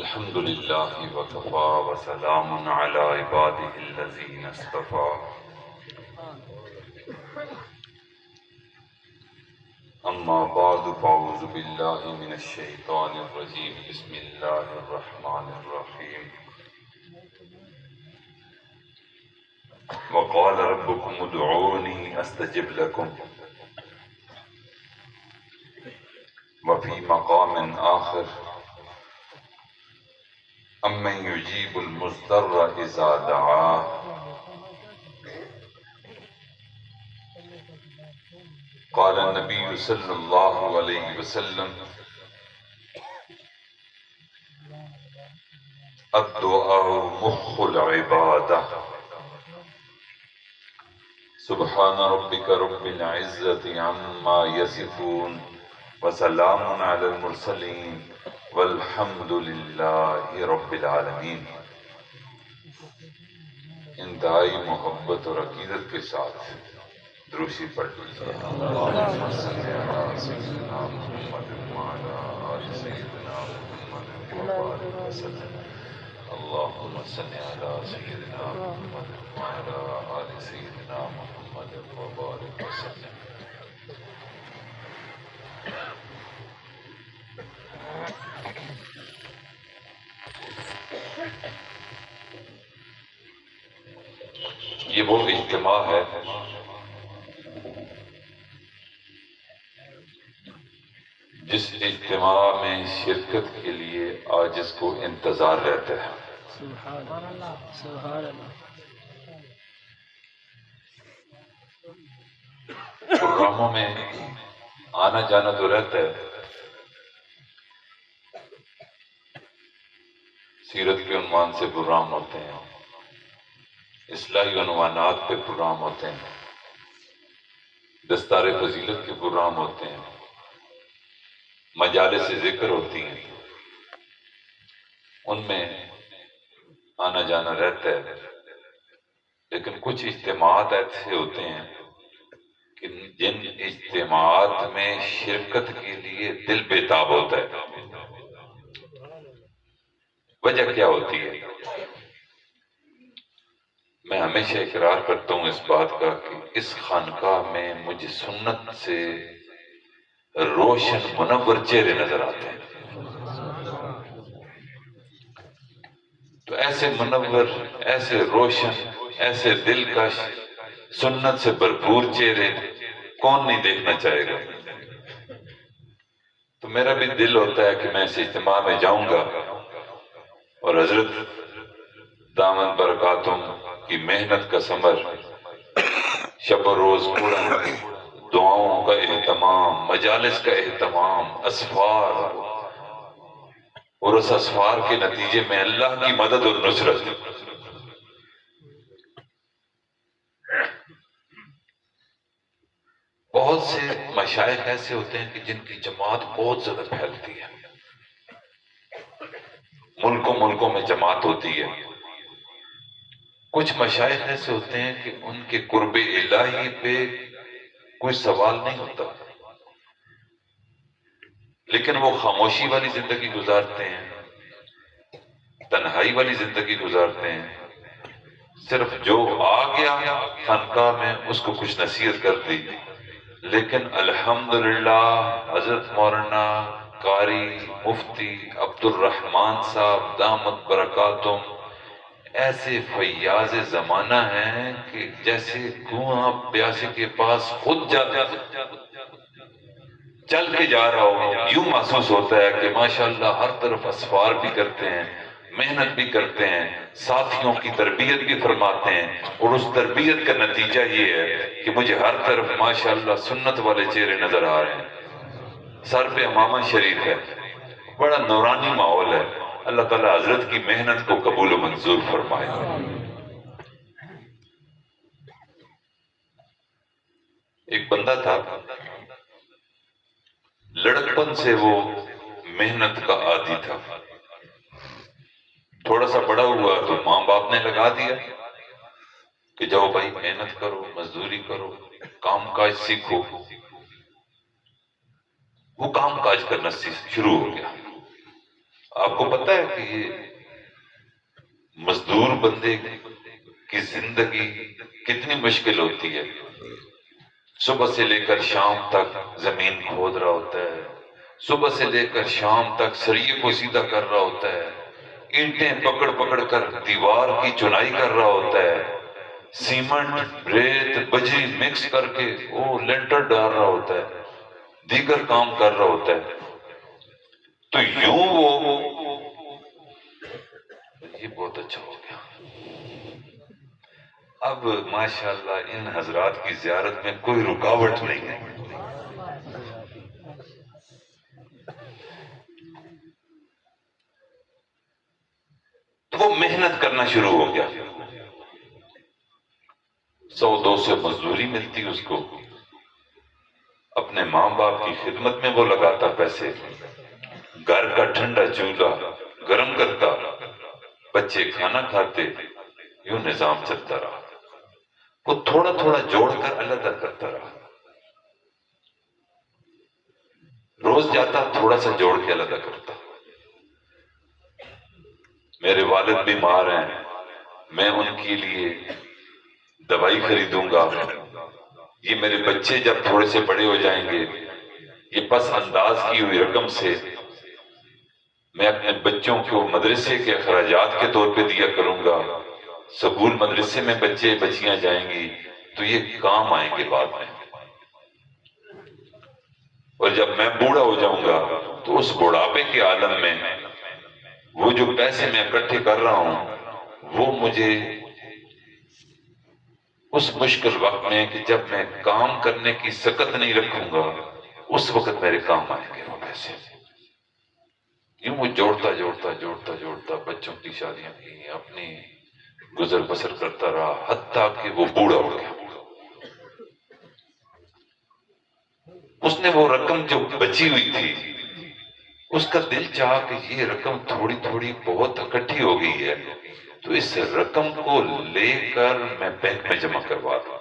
الحمد لله وكفى وسلام على عباده الذين اصطفى أما بعد فأعوذ بالله من الشيطان الرجيم بسم الله الرحمن الرحيم وقال ربكم ادعوني أستجب لكم وفي مقام آخر أمن يجيب المضطر إذا دعاه قال النبي صلى الله عليه وسلم الدعاء مخ العبادة سبحان ربك رب العزة عما يصفون وسلام على المرسلين والحمد لله رب العالمین۔ انتہائی محبت اور عقیدت کے ساتھ دروشی پڑھ لیجیے۔ اللہم صلی علی سیدنا محمد وعلی آل سیدنا محمد وبارک وسلم۔ اللہم صلی علی سیدنا محمد وعلی آل سیدنا محمد وبارک وسلم۔ یہ وہ اجتماع ہے جس اجتماع میں شرکت کے لیے عاجز کو انتظار رہتا ہے۔ سبحان اللہ سبحان اللہ۔ پروگراموں میں آنا جانا تو رہتا ہے، سیرت کے عنوان سے پروگرام ہوتے ہیں، اصلاحی عنوانات پہ پروگرام ہوتے ہیں، دستار فضیلت کے پروگرام ہوتے ہیں، مجالس ذکر ہوتی ہیں، ان میں آنا جانا رہتا ہے، لیکن کچھ اجتماعات ایسے ہوتے ہیں کہ جن اجتماعات میں شرکت کے لیے دل بےتاب ہوتا ہے۔ وجہ کیا ہوتی ہے؟ میں ہمیشہ اقرار کرتا ہوں اس بات کا کہ اس خانقاہ میں مجھے سنت سے روشن منور چہرے نظر آتے ہیں، تو ایسے منور، ایسے روشن، ایسے دلکش، سنت سے بھرپور چہرے کون نہیں دیکھنا چاہے گا؟ تو میرا بھی دل ہوتا ہے کہ میں اس اجتماع میں جاؤں گا اور حضرت دامن برکاتم کی محنت کا ثمر، شب و روز پورا دعاؤں کا اہتمام، مجالس کا اہتمام، اسفار، اور اس اسفار کے نتیجے میں اللہ کی مدد اور نصرت۔ بہت سے مشائخ ایسے ہوتے ہیں کہ جن کی جماعت بہت زیادہ پھیلتی ہے، ملکوں میں جماعت ہوتی ہے۔ کچھ مشائخ ایسے ہوتے ہیں کہ ان کے قرب الہی پہ کوئی سوال نہیں ہوتا، لیکن وہ خاموشی والی زندگی گزارتے ہیں، تنہائی والی زندگی گزارتے ہیں، صرف جو آ گیا خانقاہ میں اس کو کچھ نصیحت کر دی۔ لیکن الحمدللہ حضرت مولانا قاری مفتی عبد الرحمن صاحب دامت برکاتم ایسے فیاض زمانہ ہیں کہ جیسے کنواں پیاسے کے پاس خود چل کے جا رہا ہو، یوں محسوس ہوتا ہے کہ ماشاءاللہ ہر طرف اسفار بھی کرتے ہیں، محنت بھی کرتے ہیں، ساتھیوں کی تربیت بھی فرماتے ہیں، اور اس تربیت کا نتیجہ یہ ہے کہ مجھے ہر طرف ماشاءاللہ سنت والے چہرے نظر آ رہے ہیں، سر پہ امامہ شریف ہے، بڑا نورانی ماحول ہے۔ اللہ تعالیٰ حضرت کی محنت کو قبول و منظور فرمائے۔ ایک بندہ تھا، لڑکپن سے وہ محنت کا عادی تھا، تھوڑا سا بڑا ہوا تو ماں باپ نے لگا دیا کہ جاؤ بھائی محنت کرو، مزدوری کرو، کام کاج سیکھو۔ وہ کام کاج کرنا شروع ہو گیا، آپ کو پتا ہے کہ یہ مزدور بندے کی زندگی کتنی مشکل ہوتی ہے؟ صبح سے لے کر شام تک زمین کھود رہا ہوتا ہے، صبح سے لے کر شام تک سریے کو سیدھا کر رہا ہوتا ہے، اینٹیں پکڑ پکڑ کر دیوار کی چنائی کر رہا ہوتا ہے، سیمنٹ ریت بجری مکس کر کے وہ لینٹر ڈال رہا ہوتا ہے، دیگر کام کر رہا ہوتا ہے. تو یوں وہ یہ بہت اچھا ہو گیا. اب ماشاءاللہ ان حضرات کی زیارت میں کوئی رکاوٹ نہیں ہے. تو وہ محنت کرنا شروع ہو گیا. 100-200 مزدوری ملتی اس کو، اپنے ماں باپ کی خدمت میں وہ لگاتا پیسے، گھر کا ٹھنڈا چولہا گرم کرتا، بچے کھانا کھاتے، یوں نظام چلتا رہا. وہ تھوڑا تھوڑا جوڑ کر علیحدہ کرتا رہا. روز جاتا تھوڑا سا جوڑ کے علیحدہ کرتا. میرے والد بیمار ہیں، میں ان کے لیے دوائی خریدوں گا، یہ میرے بچے جب تھوڑے سے بڑے ہو جائیں گے، یہ پس انداز کی ہوئی رقم سے میں اپنے بچوں کو مدرسے کے اخراجات کے طور پہ دیا کروں گا. سکول مدرسے میں بچے بچیاں جائیں گی تو یہ کام آئیں گے بعد میں، اور جب میں بوڑھا ہو جاؤں گا تو اس بڑھاپے کے عالم میں وہ جو پیسے میں اکٹھے کر رہا ہوں وہ مجھے اس مشکل وقت میں کہ جب میں کام کرنے کی سکت نہیں رکھوں گا اس وقت میرے کام آئیں گے وہ پیسے. یوں وہ جوڑتا جوڑتا جوڑتا جوڑتا بچوں کی شادیاں کی، اپنی گزر بسر کرتا رہا، حتیٰ کہ وہ بوڑھا ہو گیا. اس نے وہ رقم جو بچی ہوئی تھی اس کا دل چاہا کہ یہ رقم تھوڑی تھوڑی بہت اکٹھی ہو گئی ہے تو اس رقم کو لے کر میں بینک میں جمع کروا دوں.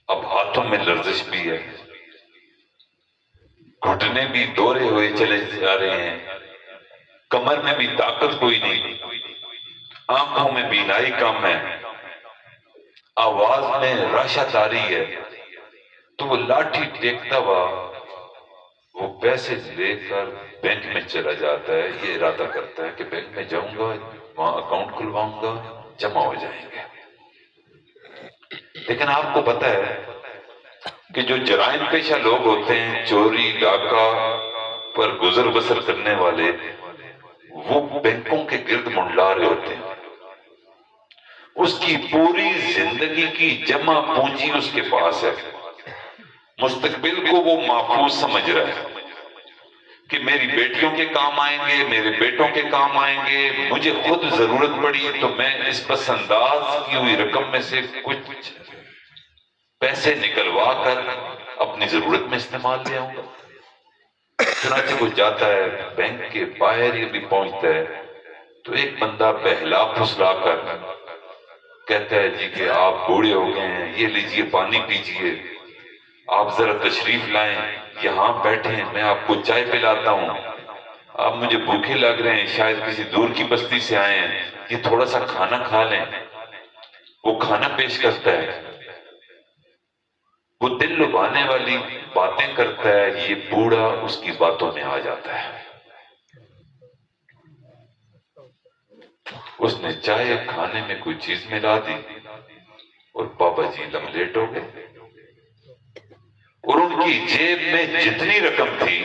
اب ہاتھوں میں لرزش بھی ہے، گھٹنے بھی دورے ہوئے چلے جا رہے ہیں، کمر میں بھی طاقت کوئی نہیں، آنکھوں میں بینائی کم ہے، آواز میں راشت آ رہی ہے. تو وہ لاٹھی ٹیکتا ہوا وہ پیسے لے کر بینک میں چلا جاتا ہے. یہ ارادہ کرتا ہے کہ بینک میں جاؤں گا، وہاں اکاؤنٹ کھلواؤں گا، جمع ہو جائیں گے. لیکن آپ کو پتا ہے کہ جو جرائم پیشہ لوگ ہوتے ہیں، چوری ڈاکہ پر گزر بسر کرنے والے، وہ بینکوں کے گرد منڈلا رہے ہوتے ہیں. اس کی پوری زندگی کی جمع پونجی اس کے پاس ہے. مستقبل کو وہ محفوظ سمجھ رہا ہے کہ میری بیٹیوں کے کام آئیں گے، میرے بیٹوں کے کام آئیں گے، مجھے خود ضرورت پڑی تو میں اس پس انداز کی ہوئی رقم میں سے کچھ پیسے نکلوا کر اپنی ضرورت میں استعمال لے آؤں گا. چنانچہ وہ جاتا ہے، بینک کے باہر ہی بھی پہنچتا ہے تو ایک بندہ بہلا پھسلا کر کہتا ہے جی کہ آپ بوڑھے ہو گئے ہیں، یہ لیجئے پانی پیجئے، آپ ذرا تشریف لائیں، یہاں بیٹھیں، میں آپ کو چائے پلاتا ہوں، آپ مجھے بھوکے لگ رہے ہیں، شاید کسی دور کی بستی سے آئے ہیں، یہ تھوڑا سا کھانا کھا لیں. وہ کھانا پیش کرتا ہے، وہ دل لبھانے والی باتیں کرتا ہے، یہ بوڑھا اس کی باتوں میں آ جاتا ہے. اس نے چائے کھانے میں کوئی چیز ملا دی اور بابا جی لملیٹ ہو گئے، اور ان کی جیب میں جتنی رقم تھی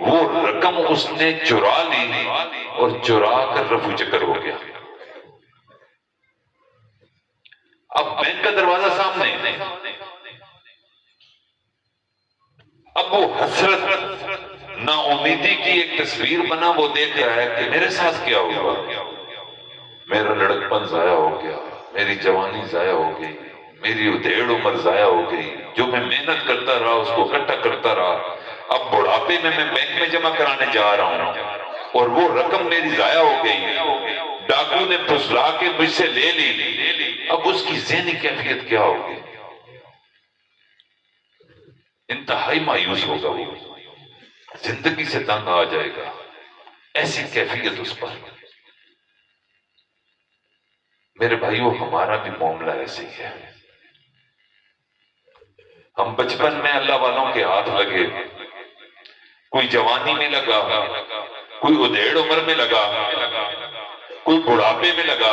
وہ رقم اس نے چرا لی اور چرا کر رفو چکر ہو گیا. اب بینک کا دروازہ سامنے، اب وہ حسرت نا امیدی کی ایک تصویر بنا. وہ دیکھ رہا ہے کہ میرے ساتھ کیا ہوا، میرا لڑکپن ضائع ہو گیا، میری جوانی ضائع ہو گئی، میری ادھیڑ عمر ضائع ہو گئی، جو میں محنت کرتا رہا اس کو اکٹھا کرتا رہا، اب بڑھاپے میں بینک میں جمع کرانے جا رہا ہوں اور وہ رقم میری ضائع ہو گئی، ڈاکو نے پھسلا کے مجھ سے لے لی. اب اس کی ذہنی کیفیت کیا ہوگی؟ انتہائی مایوس ہوگا وہ. زندگی سے تنگ آ جائے گا، ایسی کیفیت اس پر۔ میرے بھائیوں، ہمارا بھی معاملہ ایسے ہی ہے۔ ہم بچپن میں اللہ والوں کے ہاتھ لگے، کوئی جوانی میں لگا، کوئی ادھیڑ عمر میں لگا، کوئی بڑھاپے میں لگا۔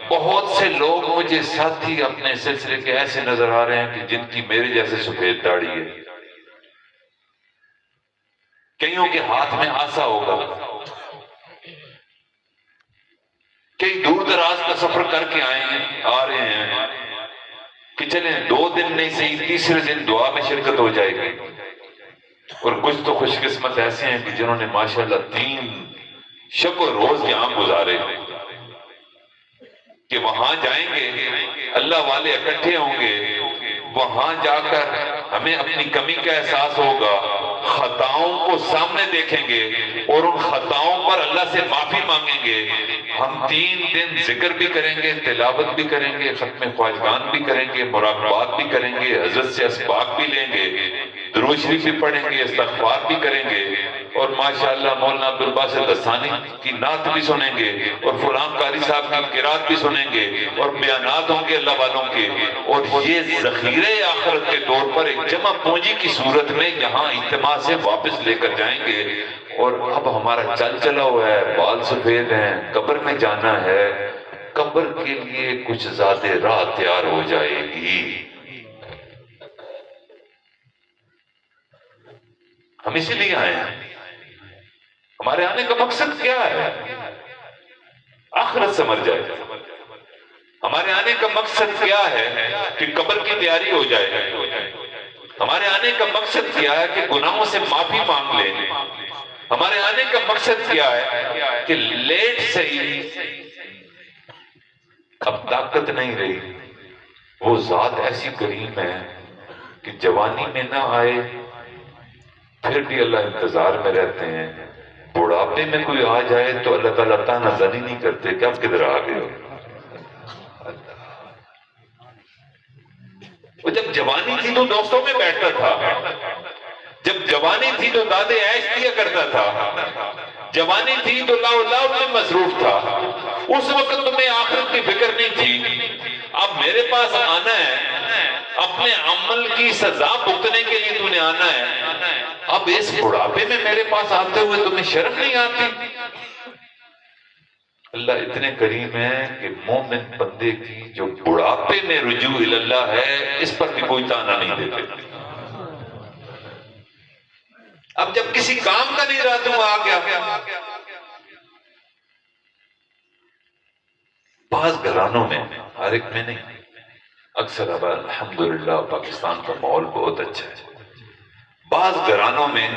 بہت سے لوگ مجھے ساتھی اپنے سلسلے کے ایسے نظر آ رہے ہیں کہ جن کی میرے جیسے سفید داڑھی ہے، کئیوں کے ہاتھ میں آسا ہوگا، کئی دور دراز کا سفر کر کے آ رہے ہیں کہ چلیں 2 دن نہیں صحیح، تیسرے دن دعا میں شرکت ہو جائے گی۔ اور کچھ تو خوش قسمت ایسے ہیں کہ جنہوں نے ماشاءاللہ 3 شب و روز یہاں گزارے کہ وہاں جائیں گے، اللہ والے اکٹھے ہوں گے، وہاں جا کر ہمیں اپنی کمی کا احساس ہوگا، خطاؤں کو سامنے دیکھیں گے اور ان خطاؤں پر اللہ سے معافی مانگیں گے۔ ہم 3 دن ذکر بھی کریں گے، تلاوت بھی کریں گے، ختم خواجگان بھی کریں گے، مراقبات بھی کریں گے، حضرت سے اسباق بھی لیں گے، درود شریف بھی پڑھیں گے، استغفار بھی کریں گے، اور ماشاءاللہ مولانا عبدالباسط دستانی کی نعت بھی سنیں گے، اور فلاں قاری صاحب کی قرات بھی سنیں گے، اور بیانات ہوں گے اللہ والوں کے، اور یہ ذخیرے آخرت کے طور پر ایک جمع پونجی کی صورت میں یہاں اجتماع سے واپس لے کر جائیں گے۔ اور اب ہمارا چل چلا ہوا ہے، بال سفید ہیں، قبر میں جانا ہے، قبر کے لیے کچھ زیادہ راہ تیار ہو جائے گی۔ ہم اسی لیے آئے ہیں۔ ہمارے آنے کا مقصد کیا ہے؟ آخرت سمجھ جائے۔ ہمارے آنے کا مقصد کیا ہے؟ کہ قبر کی تیاری ہو جائے۔ ہمارے آنے کا مقصد کیا ہے؟ کہ گناہوں سے معافی مانگ لیں۔ ہمارے آنے کا مقصد کیا ہے؟ کہ لیٹ صحیح، اب طاقت نہیں رہی، وہ ذات ایسی کریم ہے کہ جوانی میں نہ آئے پھر بھی اللہ انتظار میں رہتے ہیں، بڑھاپے میں کوئی آ جائے تو اللہ تعالیٰ تانا زنی نہیں کرتے کہ اب کدھر آ گئے ہو۔ وہ جب جوانی تھی تو دوستوں میں بیٹھتا تھا، جب جوانی تھی تو دادے عیش کیا کرتا تھا، جوانی تھی تو لاؤ لاؤ میں مصروف تھا، اس وقت تمہیں آخرت کی فکر نہیں تھی۔ اب میرے پاس آنا ہے، اپنے عمل کی سزا بھگتنے کے لیے تمہیں آنا ہے، اب اس بڑھاپے میں میرے پاس آتے ہوئے تمہیں شرم نہیں آتی؟ اللہ اتنے کریم ہے کہ مومن بندے کی جو بڑھاپے میں رجوع اللہ ہے اس پر بھی کوئی تانا نہیں دیتے۔ اب جب کسی کام کا نہیں رہا تو آ گیا۔ بعض گھرانوں میں، ہر ایک میں نہیں، اکثر اب الحمدللہ پاکستان کا ماحول بہت اچھا ہے، بعض گھرانوں میں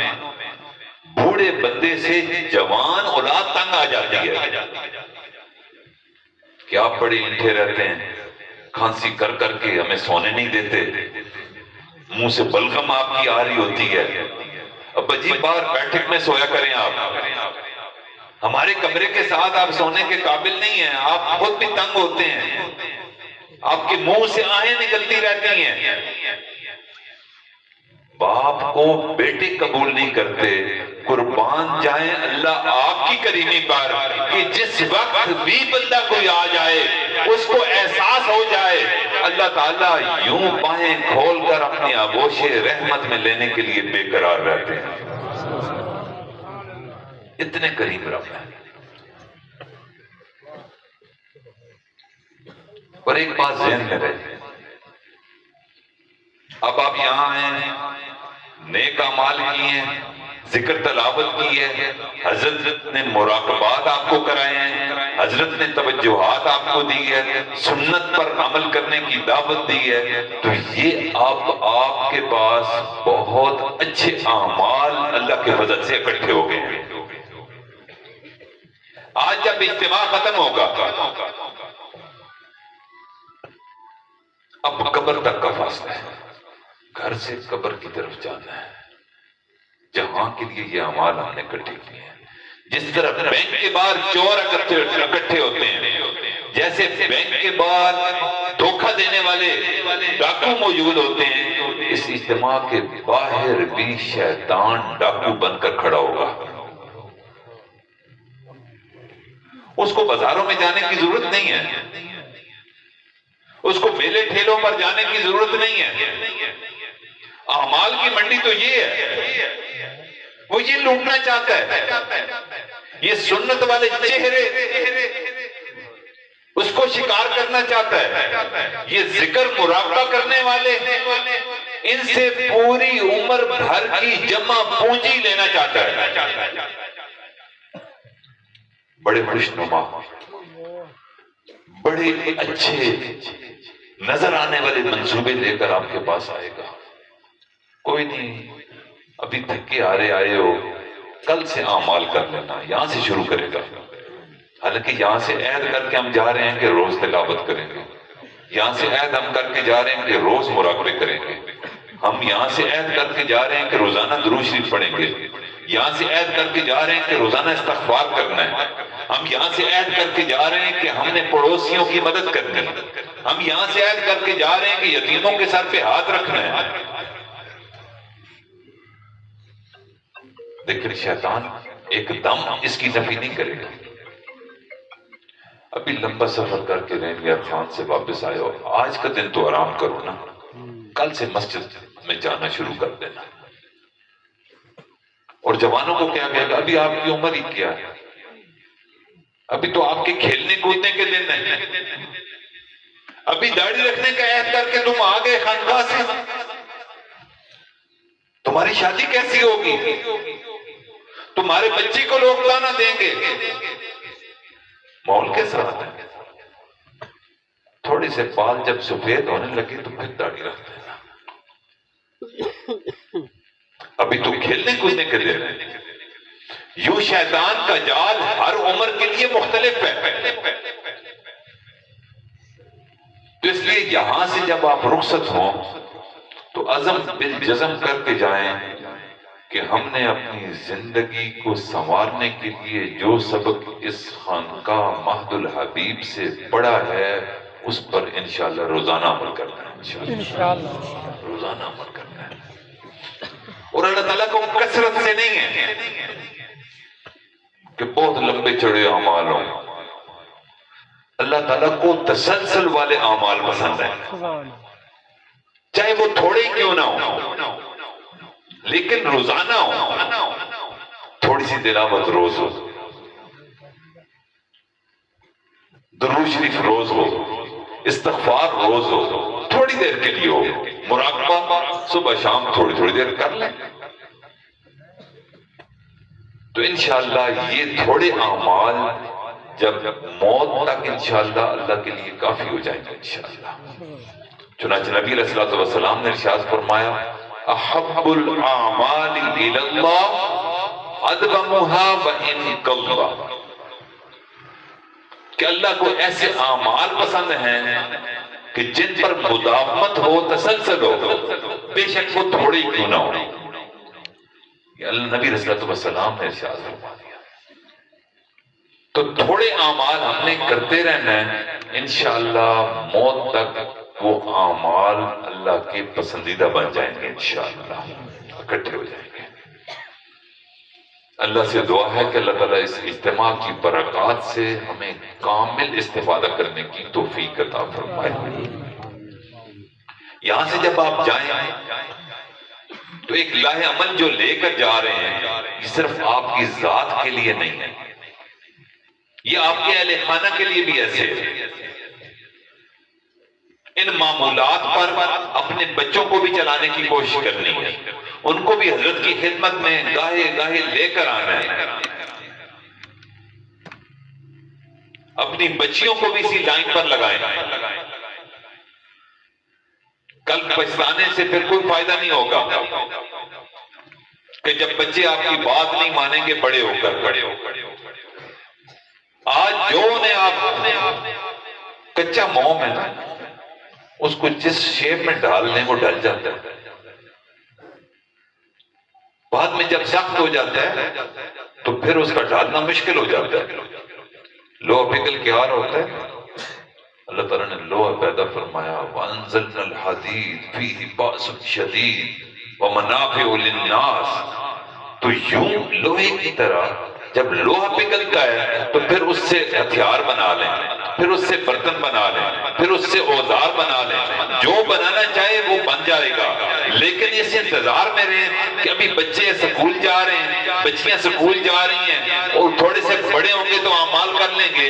بوڑھے بندے سے جوان اولاد تنگ آ جاتی ہے کہ آپ بڑے انٹھے رہتے ہیں، کھانسی کر کر کے ہمیں سونے نہیں دیتے، منہ سے بلغم آپ کی آ رہی ہوتی ہے، اب عجیب بار بیٹھک میں سویا کریں آپ، ہمارے کمرے کے ساتھ آپ سونے کے قابل نہیں ہیں، آپ خود بھی تنگ ہوتے ہیں، آپ کے منہ سے آہیں نکلتی رہتی ہیں، باپ کو بیٹے قبول نہیں کرتے، قربان جائیں اللہ آپ کی کریمی پر کہ جس وقت بھی بندہ کوئی آ جائے اس کو احساس ہو جائے، اللہ تعالیٰ یوں بائیں کھول کر اپنی آغوش رحمت میں لینے کے لیے بے قرار رہتے ہیں۔ اتنے کریم رب ہے۔ اور ایک بات ذہن میں رہے، اب آپ یہاں ہیں، نیک اعمال کیے ہیں، ذکر تلاوت کی ہے، حضرت نے مراقبات آپ کو کرائے ہیں، حضرت نے توجہات آپ کو دی ہے، سنت پر عمل کرنے کی دعوت دی ہے، تو یہ آپ کے پاس بہت اچھے اعمال اللہ کے فضل سے اکٹھے ہو گئے ہیں۔ آج جب اجتماع ختم ہوگا، اب قبر تک کا فاصلہ ہے، گھر سے قبر کی طرف جانا ہے، جہاں کے لیے یہ اعمال ہم نے اکٹھے کیے ہیں۔ جس طرح بینک کے باہر چور اکٹھے ہوتے ہیں، جیسے بینک کے باہر دھوکہ دینے والے ڈاکو موجود ہوتے ہیں، اس اجتماع کے باہر بھی شیطان ڈاکو بن کر کھڑا ہوگا. اس کو بازاروں میں جانے کی ضرورت نہیں ہے، اس کو میلے ٹھیلوں پر جانے کی ضرورت نہیں ہے. اعمال کی منڈی تو یہ ہے، وہ یہ لوٹنا چاہتا ہے، یہ سنت والے چہرے اس کو شکار کرنا چاہتا ہے، یہ ذکر مراقبہ کرنے والے ان سے پوری عمر بھر کی جمع پونجی لینا چاہتا ہے. بڑے خوشنما، بڑے اچھے نظر آنے والے منصوبے لے کر آپ کے پاس آئے گا. کوئی نہیں، ابھی تھکے آئے ہو، کل سے اعمال کر لینا. یہاں سے شروع کرے گا. حالانکہ یہاں سے عہد کر کے ہم جا رہے ہیں کہ روز تلاوت کریں گے، یہاں سے عہد ہم کر کے جا رہے ہیں کہ روز مراقبے کریں گے، ہم یہاں سے عہد کر کے جا رہے ہیں کہ روزانہ درود شریف پڑھیں گے، یہاں سے عہد کر کے جا رہے ہیں کہ روزانہ استغفار کرنا ہے، ہم یہاں سے عہد کر کے جا رہے ہیں کہ ہم نے پڑوسیوں کی مدد کرنی ہے، ہم یہاں سے عہد کر کے جا رہے ہیں کہ یتیموں کے سر پہ ہاتھ رکھنا ہے. لیکن شیطان ایک دم اس کی نفی نہیں کرے گا. ابھی لمبا سفر کر کے رینیار خان سے واپس آئے ہو، آج کا دن تو آرام کرو نا، کل سے مسجد میں جانا شروع کر دینا. اور جوانوں کو کیا کہے گا، ابھی آپ کی عمر ہی کیا ہے، ابھی تو آپ کے کھیلنے کودنے کے دن نہیں، ابھی داڑھی رکھنے کا عہد کر کے تم آ گئے خانقاہ سے، تمہاری شادی کیسی ہوگی، تمہارے بچے کو لوگ تانا دیں گے. ماحول کے ساتھ ہے. تھوڑے سے بال جب سفید ہونے لگے تو پھر داڑھی رکھ دینا. ابھی تو کھیلنے کودنے کے دن ہے. یوں شیطان کا جال ہر عمر کے لیے مختلف ہے. تو اس لیے یہاں سے جب آپ رخصت ہوں تو عزم بالجزم کر کے جائیں کہ ہم نے اپنی زندگی کو سنوارنے کے لیے جو سبق اس خانقاہ مہد الحبیب سے پڑھا ہے اس پر انشاءاللہ روزانہ عمل کرنا ہے. انشاءاللہ روزانہ عمل کرنا ہے. اور اللہ تعالیٰ کو کثرت سے نہیں ہے کہ بہت لمبے چڑے اعمال ہوں. اللہ تعالیٰ کو تسلسل والے اعمال پسند ہیں، چاہے وہ تھوڑے ہی کیوں نہ ہو، لیکن روزانہ ہو. تھوڑی سی تلاوت روز ہو، درود شریف روز ہو، استغفار روز ہو، تھوڑی دیر کے لیے ہو، مراقبہ صبح شام تھوڑی تھوڑی دیر کر لیں. تو انشاءاللہ یہ تھوڑے اعمال جب موت تک انشاءاللہ اللہ کے لیے کافی ہو جائیں گے انشاءاللہ. چنانچہ نبی علیہ الصلوۃ والسلام نے ارشاد فرمایا، احب الاعمال الی اللہ ادومها وان قل، کہ اللہ کو ایسے اعمال پسند ہیں کہ جن پر مداومت ہو، تسلسل ہو، بے شک وہ تھوڑے ہی کیوں نہ ہو. یہ اللہ نبی علیہ الصلوۃ والسلام نے ارشاد فرما دیا. تو تھوڑے اعمال ہم نے کرتے رہنا ہے، انشاءاللہ موت تک وہ اعمال اللہ کے پسندیدہ بن جائیں گے، انشاءاللہ اکٹھے ہو جائیں گے. اللہ سے دعا ہے کہ اللہ تعالیٰ اس اجتماع کی برکات سے ہمیں کامل استفادہ کرنے کی توفیق عطا فرمائے. یہاں سے جب آپ جائیں تو ایک لاہ عمل جو لے کر جا رہے ہیں یہ صرف آپ کی ذات کے لیے نہیں ہے، یہ آپ کے اہل خانہ کے لیے بھی ایسے ہے. ان معمولات پر اپنے بچوں کو بھی چلانے کی کوشش کرنی ہے، ان کو بھی حضرت کی خدمت میں گاہے گاہے لے کر آنا ہے. اپنی بچیوں کو بھی اسی لائن پر لگائیں. کل پچھتانے سے پھر کوئی فائدہ نہیں ہوگا کہ جب بچے آپ کی بات نہیں مانیں گے بڑے ہو کر. آج جو انہیں آپ کچا موم ہے نا، اس کو جس شیپ میں ڈال لیں وہ ڈل جاتا ہے. بعد میں جب سخت ہو جاتا ہے تو پھر اس کا ڈالنا مشکل ہو جاتا ہے. لوہا پگھل کے آر ہوتا ہے. اللہ تعالیٰ نے لوہا پیدا فرمایا، وَأَنزَلْنَا الْحَدِيدَ فِيهِ بَأْسٌ شَدِيدٌ وَمَنَافِعُ لِلنَّاسِ. تو یوں لوہے کی طرح جب لوہا پگھلتا ہے تو پھر اس سے ہتھیار بنا لیں، پھر اس سے برتن بنا لیں، پھر اس سے اوزار بنا لیں، جو بنانا چاہے وہ بن جائے گا۔ لیکن اس انتظار میں رہیں کہ ابھی بچے سکول جا رہے ہیں، بچیاں سکول جا رہی ہیں، اور تھوڑے سے بڑے ہوں گے تو اعمال کر لیں گے۔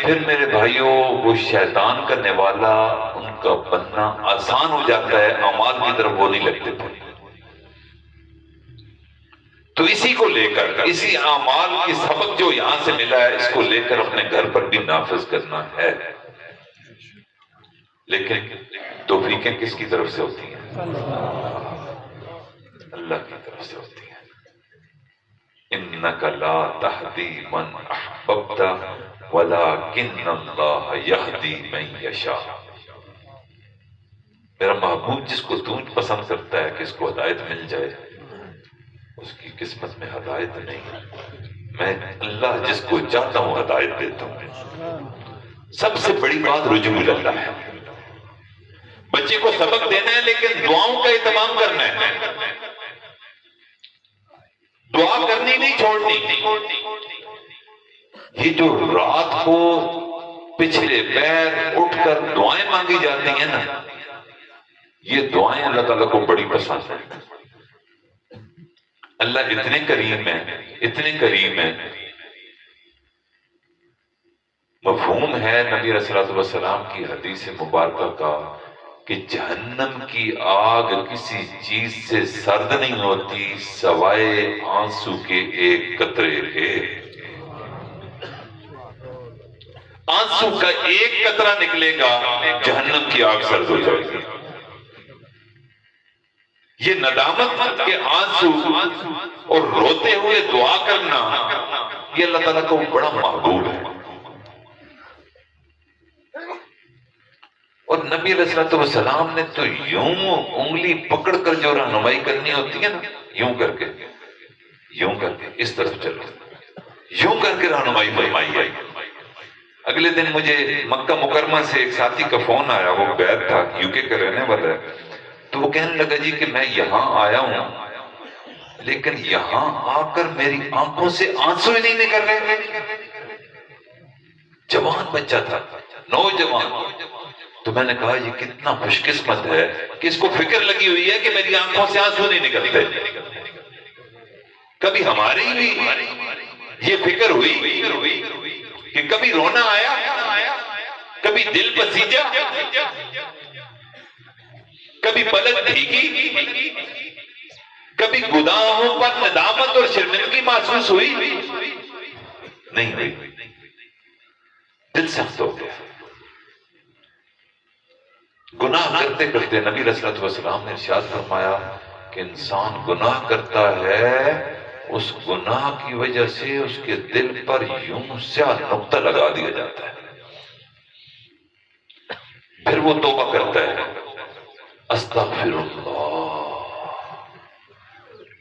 پھر میرے بھائیوں وہ شیطان کرنے والا ان کا بننا آسان ہو جاتا ہے، اعمال کی طرف وہ نہیں لگتے تھے۔ تو اسی کو لے کر، اسی اعمال کی سبق جو یہاں سے ملا ہے، اس کو لے کر اپنے گھر پر بھی نافذ کرنا ہے۔ لیکن توفیقیں کس کی طرف سے ہوتی ہیں؟ اللہ کی طرف سے ہوتی ہیں۔ اِنَّكَ لَا تَهْدِي مَنْ أَحْبَبْتَ وَلَكِنَّ اللَّهَ يَهْدِي مَنْ يَشَاءُ۔ میرا محبوب جس کو تو پسند کرتا ہے کہ اس کو ہدایت مل جائے، اس کی قسمت میں ہدایت نہیں۔ میں اللہ جس کو چاہتا ہوں ہدایت دیتا ہوں۔ سب سے بڑی بات رجوع اللہ ہے۔ بچے کو سبق دینا ہے لیکن دعاؤں کا اہتمام کرنا ہے، دعا کرنی نہیں چھوڑنی۔ یہ جو رات کو پچھلے پیر اٹھ کر دعائیں مانگی جاتی ہیں نا، یہ دعائیں اللہ تعالیٰ کو بڑی پسند ہیں۔ اللہ اتنے کریم ہیں، اتنے کریم ہیں۔ مفہوم ہے نبی علیہ الصلوٰۃ والسلام کی حدیث مبارکہ کا کہ جہنم کی آگ کسی چیز سے سرد نہیں ہوتی سوائے آنسو کے ایک قطرے کے۔ آنسو کا ایک قطرہ نکلے گا، جہنم کی آگ سرد ہو جائے گی۔ یہ ندامت کے آنسو اور روتے ہوئے دعا کرنا، یہ اللہ تعالیٰ کو بڑا محبوب ہے۔ اور نبی علیہ الصلوۃ والسلام نے تو یوں انگلی پکڑ کر جو رہنمائی کرنی ہوتی ہے نا، یوں کر کے اس طرف چلو، یوں کر کے رہنمائی فرمائی ہے۔ اگلے دن مجھے مکہ مکرمہ سے ایک ساتھی کا فون آیا، وہ بیت تھا، یو کے کا رہنے والا ہے، تو وہ کہنے لگا جی کہ میں یہاں آیا ہوں لیکن یہاں آ کر میری آنکھوں سے آنسو ہی نہیں نکل رہے۔ جوان بچہ تھا، نوجوان۔ تو میں نے کہا یہ کتنا خوش قسمت ہے کہ اس کو فکر لگی ہوئی ہے کہ میری آنکھوں سے آنسو نہیں نکلتے۔ کبھی ہماری بھی یہ فکر ہوئی کہ کبھی رونا آیا، کبھی دل پسیجا، کبھی پلک بھیگی، کبھی گناہوں پر ندامت اور شرمندگی محسوس ہوئی؟ نہیں ہوئی۔ دل سخت ہو گیا۔ گناہ کرتے کرتے نبی علیہ الصلوۃ والسلام نے ارشاد فرمایا کہ انسان گناہ کرتا ہے، اس گناہ کی وجہ سے اس کے دل پر یوں سیاہ نقطہ لگا دیا جاتا ہے۔ پھر وہ توبہ کرتا ہے، استغفر اللہ۔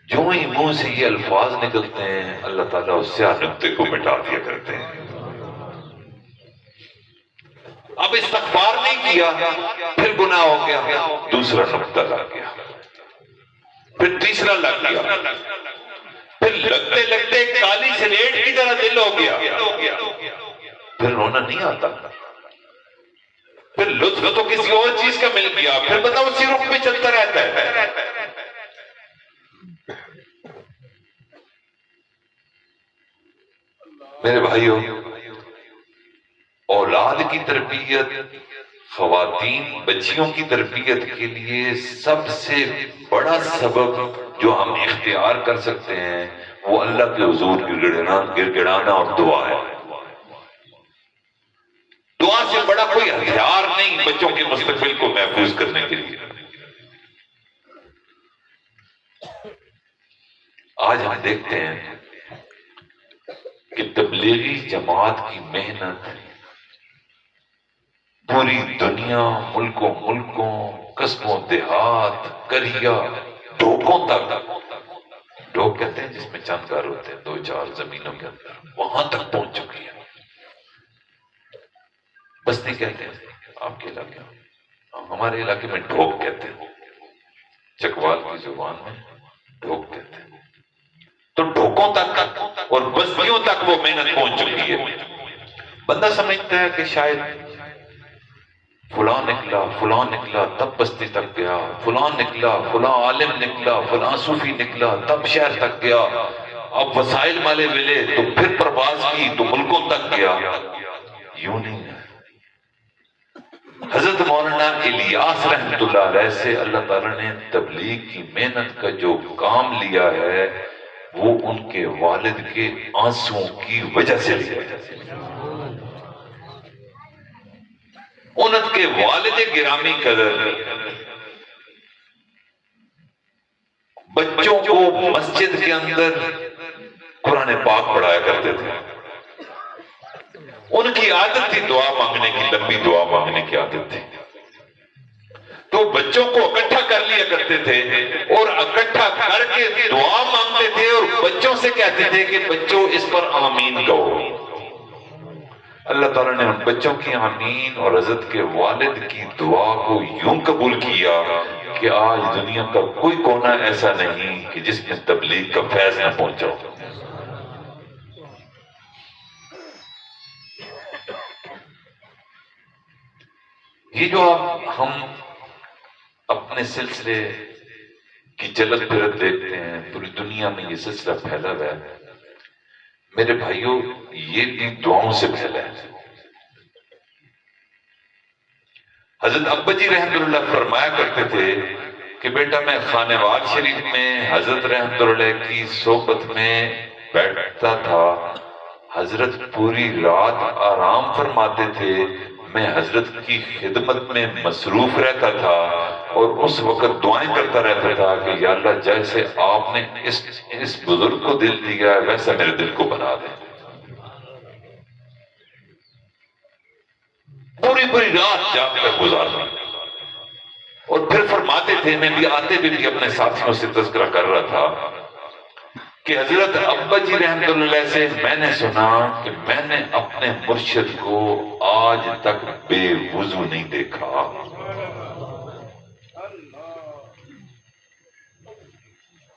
جو ہی منہ سے یہ الفاظ نکلتے ہیں اللہ تعالیٰ اس سیاہ نقطے کو مٹا دیا کرتے ہیں۔ اب استغفار نہیں کیا، پھر گناہ ہو گیا، دوسرا نقطہ لگ گیا، پھر تیسرا لگ گیا، پھر لگتے لگتے کالی سلیٹ کی طرح دل ہو گیا، پھر رونا نہیں آتا، پھر لطف تو کسی اور چیز کا مل گیا، پھر بندہ اسی رخ پہ چلتا رہتا ہے۔ میرے بھائیوں، اولاد کی تربیت، خواتین بچیوں کی تربیت کے لیے سب سے بڑا سبب جو ہم اختیار کر سکتے ہیں وہ اللہ کے حضور گڑ گڑانا اور دعا ہے۔ دعا سے بڑا کوئی ہتھیار نہیں بچوں کے مستقبل کو محفوظ کرنے کے لیے۔ آج ہم دیکھتے ہیں کہ تبلیغی جماعت کی محنت پوری دنیا، ملکوں، قصبوں، دیہات، کریا، ڈھوکوں تک، ڈھوک کہتے ہیں جس میں چند گھر ہوتے ہیں 2-4 زمینوں کے اندر، وہاں تک پہنچ چکی ہے۔ بستی کہتے ہیں آپ کے علاقے میں، ہمارے علاقے میں ڈھوک کہتے ہیں، چکوال کی زبان میں ڈھوک کہتے ہیں۔ تو ڈھوکوں تک اور بستیوں تک وہ محنت پہنچ چکی ہے. بندہ سمجھتا ہے کہ شاید فلاں نکلا تب بستی تک گیا، فلاں نکلا، فلاں عالم نکلا، فلاں صوفی نکلا تب شہر تک گیا، اب وسائل والے ملے تو پھر پرواز کی تو ملکوں تک گیا. یوں نہیں ہے. حضرت مولانا الیاس رحمت اللہ علیہ سے اللہ تعالیٰ نے تبلیغ کی محنت کا جو کام لیا ہے وہ ان کے والد کے آنسوں کی وجہ سے لیا ہے. ان کے والد گرامی قدر بچوں کو مسجد کے اندر قرآن پاک پڑھایا کرتے تھے. ان کی عادت تھی دعا مانگنے کی، لمبی دعا مانگنے کی عادت تھی. تو بچوں کو اکٹھا کر لیا کرتے تھے اور اکٹھا کر کے دعا مانگتے تھے اور بچوں سے کہتے تھے کہ بچوں اس پر آمین کہو. اللہ تعالیٰ نے ان بچوں کی آمین اور حضرت کے والد کی دعا کو یوں قبول کیا کہ آج دنیا کا کوئی کونا ایسا نہیں کہ جس میں تبلیغ کا فیض نہ پہنچا. یہ جو ہم اپنے سلسلے کی جلد پھرت دیکھتے ہیں، پوری دنیا میں یہ سلسلہ پھیلا ہوا ہے. میرے بھائیوں یہ بھی دعاؤں سے پھیلا ہے. حضرت ابا جی رحمت اللہ فرمایا کرتے تھے کہ بیٹا میں خانواد شریف میں حضرت رحمت اللہ کی صحبت میں بیٹھتا تھا. حضرت پوری رات آرام فرماتے تھے، میں حضرت کی خدمت میں مصروف رہتا تھا اور اس وقت دعائیں کرتا رہتا تھا کہ یا اللہ جیسے آپ نے اس بزرگ کو دل دیا ہے ویسا میرے دل کو بنا دیں. پوری رات جاگ کر گزارنا. اور پھر فرماتے تھے، میں بھی آتے بھی اپنے ساتھیوں سے تذکرہ کر رہا تھا کہ حضرت ابا جی رحمت اللہ سے میں نے سنا کہ میں نے اپنے مرشد کو آج تک بے وضو نہیں دیکھا.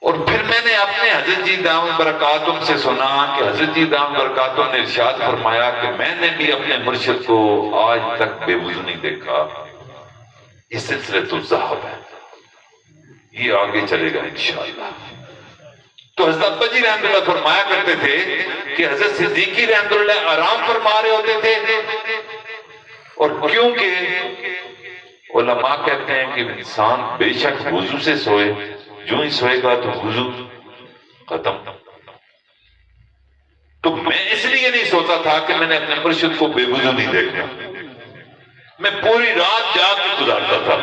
اور پھر میں نے اپنے حضرت جی دامت برکاتہم سے سنا کہ حضرت جی دامت برکاتہم نے ارشاد فرمایا کہ میں نے بھی اپنے مرشد کو آج تک بے وضو نہیں دیکھا. یہ سلسلہ تو ذہب ہے، یہ آگے چلے گا انشاءاللہ. تو حضرت ابا جی رحمت اللہ فرمایا کرتے تھے کہ حضرت صدیقی رحمت اللہ آرام فرما رہے ہوتے تھے. اور کیونکہ علماء کہتے ہیں کہ انسان بے شک وضو سے سوئے، جو ہی سوئے گا تو وضو ختم. تو میں اس لیے نہیں سوتا تھا کہ میں نے اپنے مرشد کو بے وضو نہیں دیکھا، میں پوری رات جاگ کے گزارتا تھا.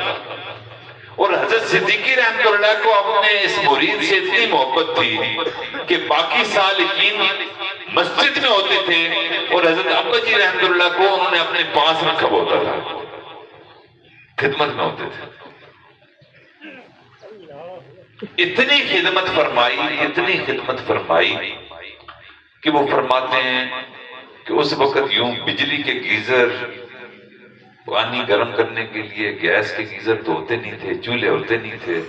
اور حضرت صدیقی رحمت اللہ کو اپنے اس مرید سے اتنی محبت تھی کہ باقی سالکین مسجد میں ہوتے تھے اور حضرت ابا جی رحمت اللہ کو انہوں نے اپنے پاس رکھا ہوتا تھا، خدمت میں ہوتے تھے. اتنی خدمت فرمائی کہ وہ فرماتے ہیں کہ اس وقت یوں بجلی کے گیزر، پانی گرم کرنے کے لیے گیس کے گیزر تو ہوتے نہیں تھے، چولہے ہوتے نہیں تھے.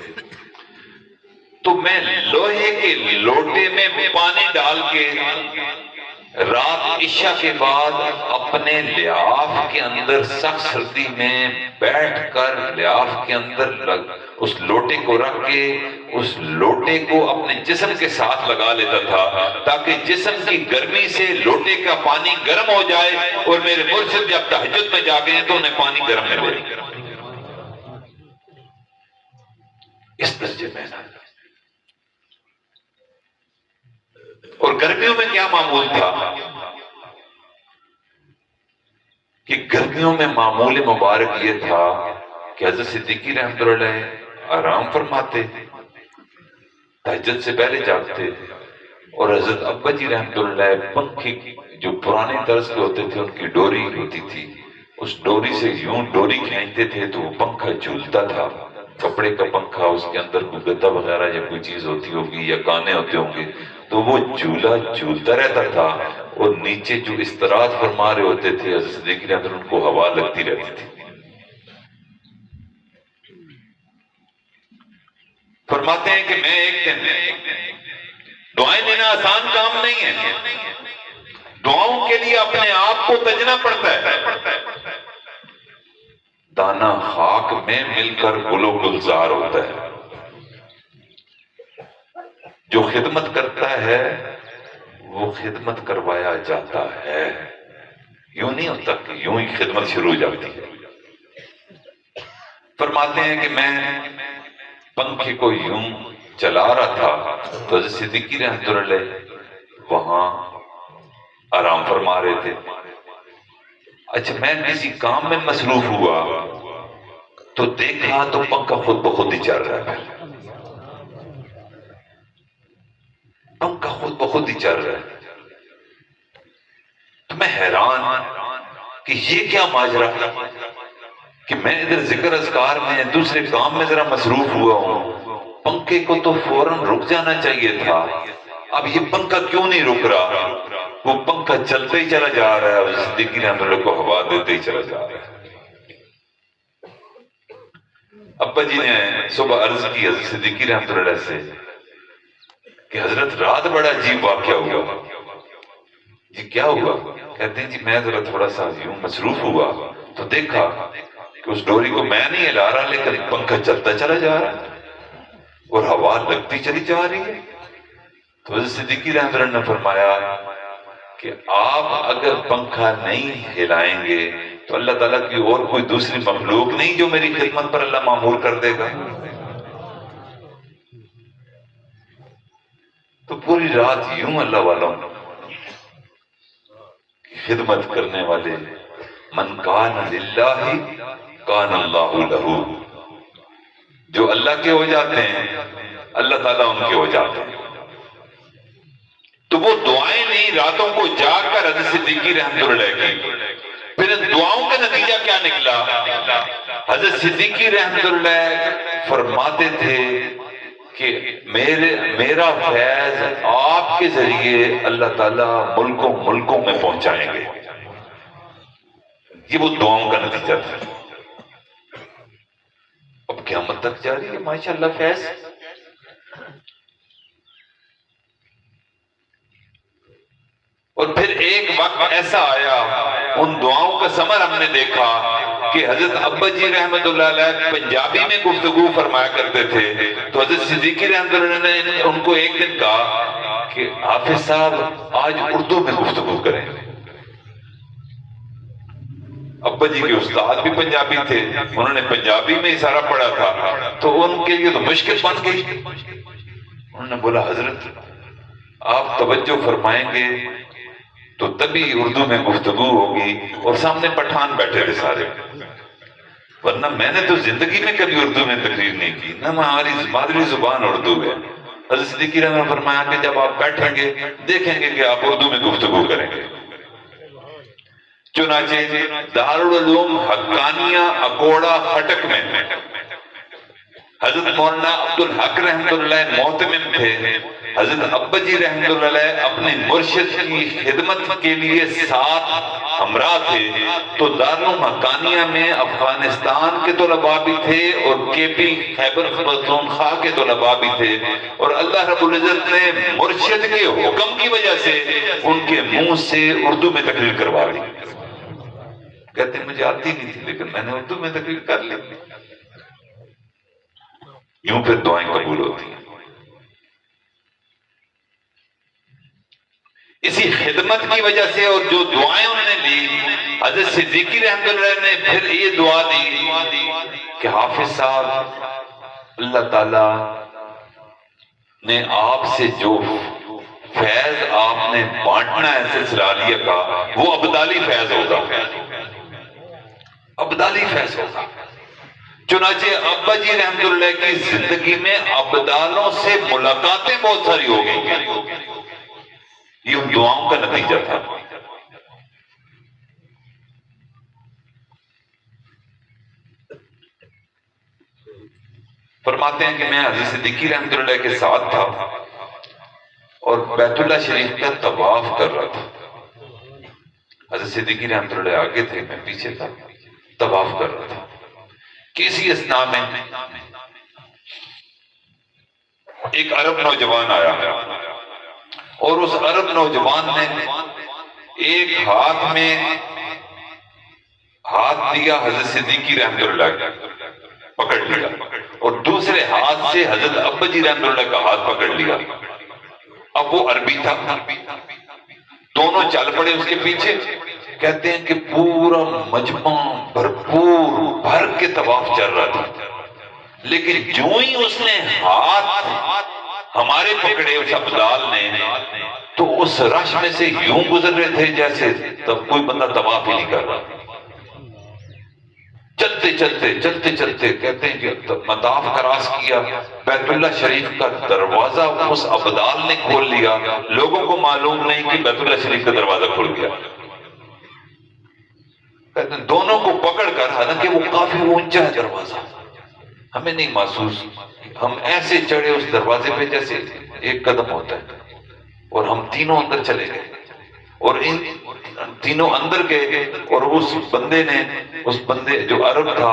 تو میں لوہے کے لوٹے میں پانی ڈال کے رات عشاء کے بعد اپنے لحاف کے اندر سخت سردی میں بیٹھ کر لحاف کے اندر اس لوٹے کو رکھ کے اس لوٹے کو اپنے جسم کے ساتھ لگا لیتا تھا تاکہ جسم کی گرمی سے لوٹے کا پانی گرم ہو جائے اور میرے مرشد جب تہجد میں جاگے ہیں تو انہیں پانی گرم ملے. اس درجے میں اور گرمیوں میں کیا معمول تھا کہ گرمیوں میں معمول مبارک یہ تھا کہ حضرت صدیقی رحمت اللہ علیہ آرام فرماتے، تہجد سے پہلے جاگتے، اور حضرت ابا جی رحمت اللہ علیہ پنکھے جو پرانے طرز کے ہوتے تھے ان کی ڈوری ہوتی تھی، اس ڈوری سے یوں ڈوری کھینچتے تھے تو وہ پنکھا جھولتا تھا، کپڑے کا پنکھا، اس کے اندر کوئی گدا وغیرہ یا کوئی چیز ہوتی ہوگی یا کانے ہوتے ہوں گے تو وہ جھولتا رہتا تھا اور نیچے جو استراحت فرما رہے ہوتے تھے حضرت صدیقی رحمت اللہ ان کو ہوا لگتی رہتی تھی. فرماتے ہیں کہ میں ایک دن دعائیں لینا آسان کام نہیں ہے، دعاؤں کے لیے اپنے آپ کو تجنا پڑتا ہے۔ دانا خاک میں مل کر گل و گلزار ہوتا ہے۔ جو خدمت کرتا ہے وہ خدمت کروایا جاتا ہے، یوں نہیں ہوتا کہ یوں ہی خدمت شروع ہو جاتی ہے۔ فرماتے ہیں کہ میں پنکھے کو یوں چلا رہا تھا تو حضرت صدیقی رحمۃ اللہ علیہ وہاں آرام فرما رہے تھے۔ اچھا میں کسی کام میں مصروف ہوا تو دیکھا تو پنکھا خود بخود ہی چل رہا ہے، پنکھا خود بخود ہی چل رہا ہے۔ تو میں حیران کہ یہ کیا ماجرا کہ میں ادھر ذکر اذکار میں دوسرے کام میں ذرا مصروف ہوا ہوں، پنکھے کو تو فوراً رک جانا چاہیے تھا، اب یہ پنکھا کیوں نہیں رک رہا؟ وہ پنکھا چلتے ہی چلا جا رہا ہے، صدیقی رحمۃ اللہ کو ہوا دیتے ہی چلا جا رہا ہے۔ ابا جی نے صبح عرض کی حضرت صدیقی رحمۃ اللہ علیہ سے کہ حضرت رات بڑا عجیب واقعہ ہوا۔ جی کیا ہوا؟ کہتے ہیں جی میں ذرا تھوڑا سا یوں مصروف ہوا تو دیکھا کہ اس ڈوری کو میں نہیں ہلا رہا لیکن پنکھا چلتا چلا جا رہا ہے اور ہوا لگتی چلی جا رہی ہے۔ تو حضرت صدیقی رحمۃ اللہ نے فرمایا کہ آپ اگر پنکھا نہیں ہلائیں گے تو اللہ تعالیٰ کی اور کوئی دوسری مخلوق نہیں جو میری خدمت پر اللہ مامور کر دے گا۔ تو پوری رات یوں اللہ والوں خدمت کرنے والے، من کان للہ کان اللہ لہ، جو اللہ کے ہو جاتے ہیں اللہ تعالیٰ ان کے ہو جاتے ہیں۔ تو وہ دعائیں نہیں، راتوں کو جاگ کر حضرت صدیقی رحمۃ اللہ کی، پھر ان دعاؤں کا نتیجہ کیا نکلا؟ حضرت صدیقی رحمۃ اللہ فرماتے تھے کہ میرا فیض آپ کے ذریعے اللہ تعالیٰ ملکوں میں پہنچائیں گے۔ یہ وہ دعاؤں کا نتیجہ تھا۔ اب قیامت تک جاری ہے ماشاءاللہ فیض۔ اور پھر ایک وقت ایسا آیا، ان دعاؤں کا ثمر ہم نے دیکھا کہ حضرت ابا جی رحمۃ اللہ علیہ پنجابی میں گفتگو فرمایا کرتے تھے، تو حضرت صدیقی رحمۃ اللہ نے ان کو ایک دن کہا کہ حافظ صاحب آج اردو میں گفتگو کریں۔ ابا جی کے استاد بھی پنجابی تھے، انہوں نے پنجابی میں ہی سارا پڑھا تھا، تو ان کے لیے تو مشکل بن گئی۔ انہوں نے بولا حضرت آپ توجہ فرمائیں گے تو تبھی اردو میں گفتگو ہوگی، اور سامنے پٹھان بیٹھے تھے سارے، ورنہ میں نے تو زندگی میں کبھی اردو میں تقریر نہیں کی، نہ ہماری مادری زبان اردو ہے۔ حضرت صدیقی رحمۃ اللہ نے فرمایا کہ جب آپ بیٹھیں گے دیکھیں گے کہ آپ اردو میں گفتگو کریں گے۔ چنانچہ دارالعلوم حقانیہ اکوڑا خٹک میں حضرت مولانا عبدالحق رحمۃ اللہ محتمم تھے۔ حضرت ابا جی رحمۃ اللہ علیہ اپنے مرشد کی خدمت کے لیے ساتھ ہمراہ تھے، تو دارالعلوم حقانیہ میں افغانستان کے طلباء بھی تھے اور کے پی خیبر پختونخوا کے طلباء بھی تھے، اور اللہ رب العزت نے مرشد کے حکم کی وجہ سے ان کے منہ سے اردو میں تقریر کروا لی۔ کہتے ہیں مجھے آتی نہیں تھی لیکن میں نے اردو میں تقریر کر لی۔ یوں پھر دعائیں قبول ہوتی ہیں۔ اسی خدمت کی وجہ سے اور جو دعائیں انہوں نے لی، حضرت صدیقی رحمۃ اللہ نے پھر یہ دعا دی کہ حافظ صاحب اللہ تعالی نے آپ سے جو فیض آپ نے بانٹنا ہے سلسلہ عالیہ کا، وہ ابدالی فیض ہوگا، ابدالی فیض ہوگا۔ چنانچہ ابا جی رحمۃ اللہ کی زندگی میں ابدالوں سے ملاقاتیں بہت ساری ہو گئی، یہ ان دعاؤں کا نتیجہ تھا۔ فرماتے ہیں کہ میں حضرت صدیقی رحمۃ اللہ کے ساتھ تھا اور بیت اللہ شریف کا طواف کر رہا تھا۔ حضرت صدیقی رحمۃ اللہ آگے تھے، میں پیچھے تھا، طواف کر رہا تھا۔ کسی اثناء میں ایک عرب نوجوان آیا اور اس عرب نوجوان نے ایک ہاتھ میں ہاتھ دیا حضرت صدیقی رحمۃ اللہ پکڑ لیا، اور دوسرے ہاتھ سے حضرت اباجی رحمۃ اللہ کا ہاتھ پکڑ لیا۔ اب وہ عربی تھا، دونوں چل پڑے اس کے پیچھے۔ کہتے ہیں کہ پورا مجمع بھرپور بھر کے طواف چل رہا تھا، لیکن جو ہی اس نے ہاتھ ہمارے پکڑے اس ابدال نے، تو اس رش میں سے یوں گزر رہے تھے جیسے تب کوئی بندہ طواف ہی نہیں کر رہا۔ چلتے چلتے چلتے چلتے کہتے ہیں کہ مطاف کراس کیا، بیت اللہ شریف کا دروازہ اس ابدال نے کھول لیا، لوگوں کو معلوم نہیں کہ بیت اللہ شریف کا دروازہ کھل گیا۔ کہتے ہیں دونوں کو پکڑ کر، حالانکہ وہ کافی اونچا ہے دروازہ، ہمیں نہیں محسوس، ہم ایسے چڑھے اس دروازے پہ جیسے ایک قدم ہوتا ہے، اور ہم تینوں اندر چلے گئے، اور ان تینوں اندر گئے، اور اس بندے جو عرب تھا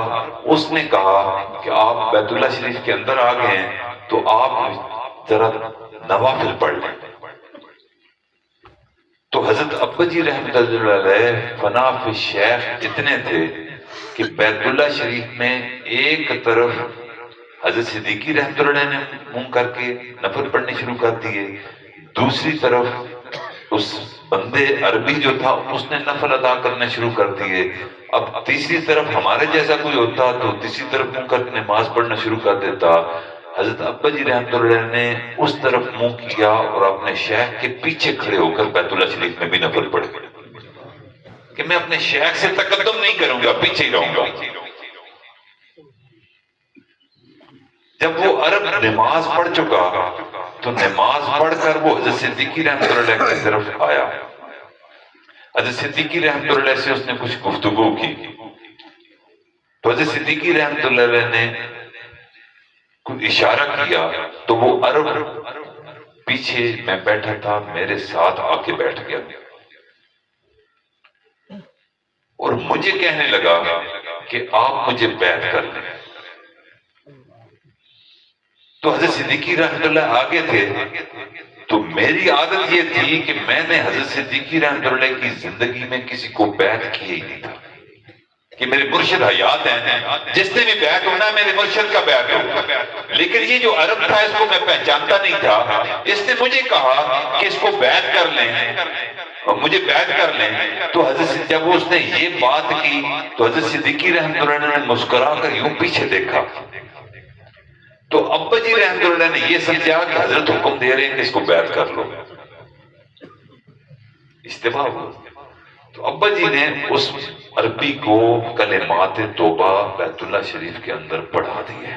اس نے کہا کہ آپ بیت اللہ شریف کے اندر آ گئے ہیں تو آپ ذرا نوافل پڑھ لیں۔ تو حضرت اباجی رحمۃ اللہ علیہ فنا فی شیخ اتنے تھے کہ بیت اللہ شریف میں ایک طرف حضرت صدیقی رحمۃ اللہ علیہ نے منہ کر کے نفل پڑھنے شروع کر دیے، دوسری طرف اس بندے عربی جو تھا اس نے نفل ادا کرنا شروع کر دیے۔ اب تیسری طرف ہمارے جیسا کوئی ہوتا تو تیسری طرف منہ کر کے نماز پڑھنا شروع کر دیتا۔ حضرت اباجی رحمۃ اللہ نے اس طرف منہ کیا اور اپنے شیخ کے پیچھے کھڑے ہو کر بیت اللہ شریف میں بھی نفل پڑھے کہ میں اپنے شیخ سے تقدم نہیں کروں گا، پیچھے ہی رہوں گا۔ جب وہ عرب نماز پڑھ چکا تو نماز پڑھ کر وہ حضرت صدیقی رحمۃ اللہ کی طرف آیا۔ حضرت صدیقی رحمۃ اللہ سے اس نے کچھ گفتگو کی، تو حضرت صدیقی رحمۃ اللہ نے کوئی اشارہ کیا تو وہ عرب پیچھے میں بیٹھا تھا میرے ساتھ آ کے بیٹھ گیا، اور مجھے کہنے لگا کہ آپ مجھے بیعت کر لیں۔ تو حضرت صدیقی رحمۃ اللہ آگے تھے، تو میری عادت یہ تھی کہ میں نے حضرت صدیقی رحمۃ اللہ کی زندگی میں کسی کو بیعت کیے ہی نہیں تھا، کہ میرے مرشد حیات ہیں، جس نے بھی بیعت ہونا ہے میرے مرشد کا بیعت ہوگا۔ لیکن یہ جو عرب تھا اس کو میں پہچانتا نہیں تھا، اس نے مجھے کہا کہ اس کو بیعت کر لیں اور مجھے بیعت کر لیں۔ تو حضرت جب اس نے یہ بات کی تو حضرت صدیقی رحمۃ اللہ نے مسکرا کر یوں پیچھے دیکھا، تو اباجی رحمۃ اللہ نے یہ سمجھا کہ حضرت حکم دے رہے ہیں کہ اس کو بیعت کر لو، اجتماع ہو۔ تو اباجی نے اس عربی کو کلمات توبہ بیت اللہ شریف کے اندر پڑھا دیے۔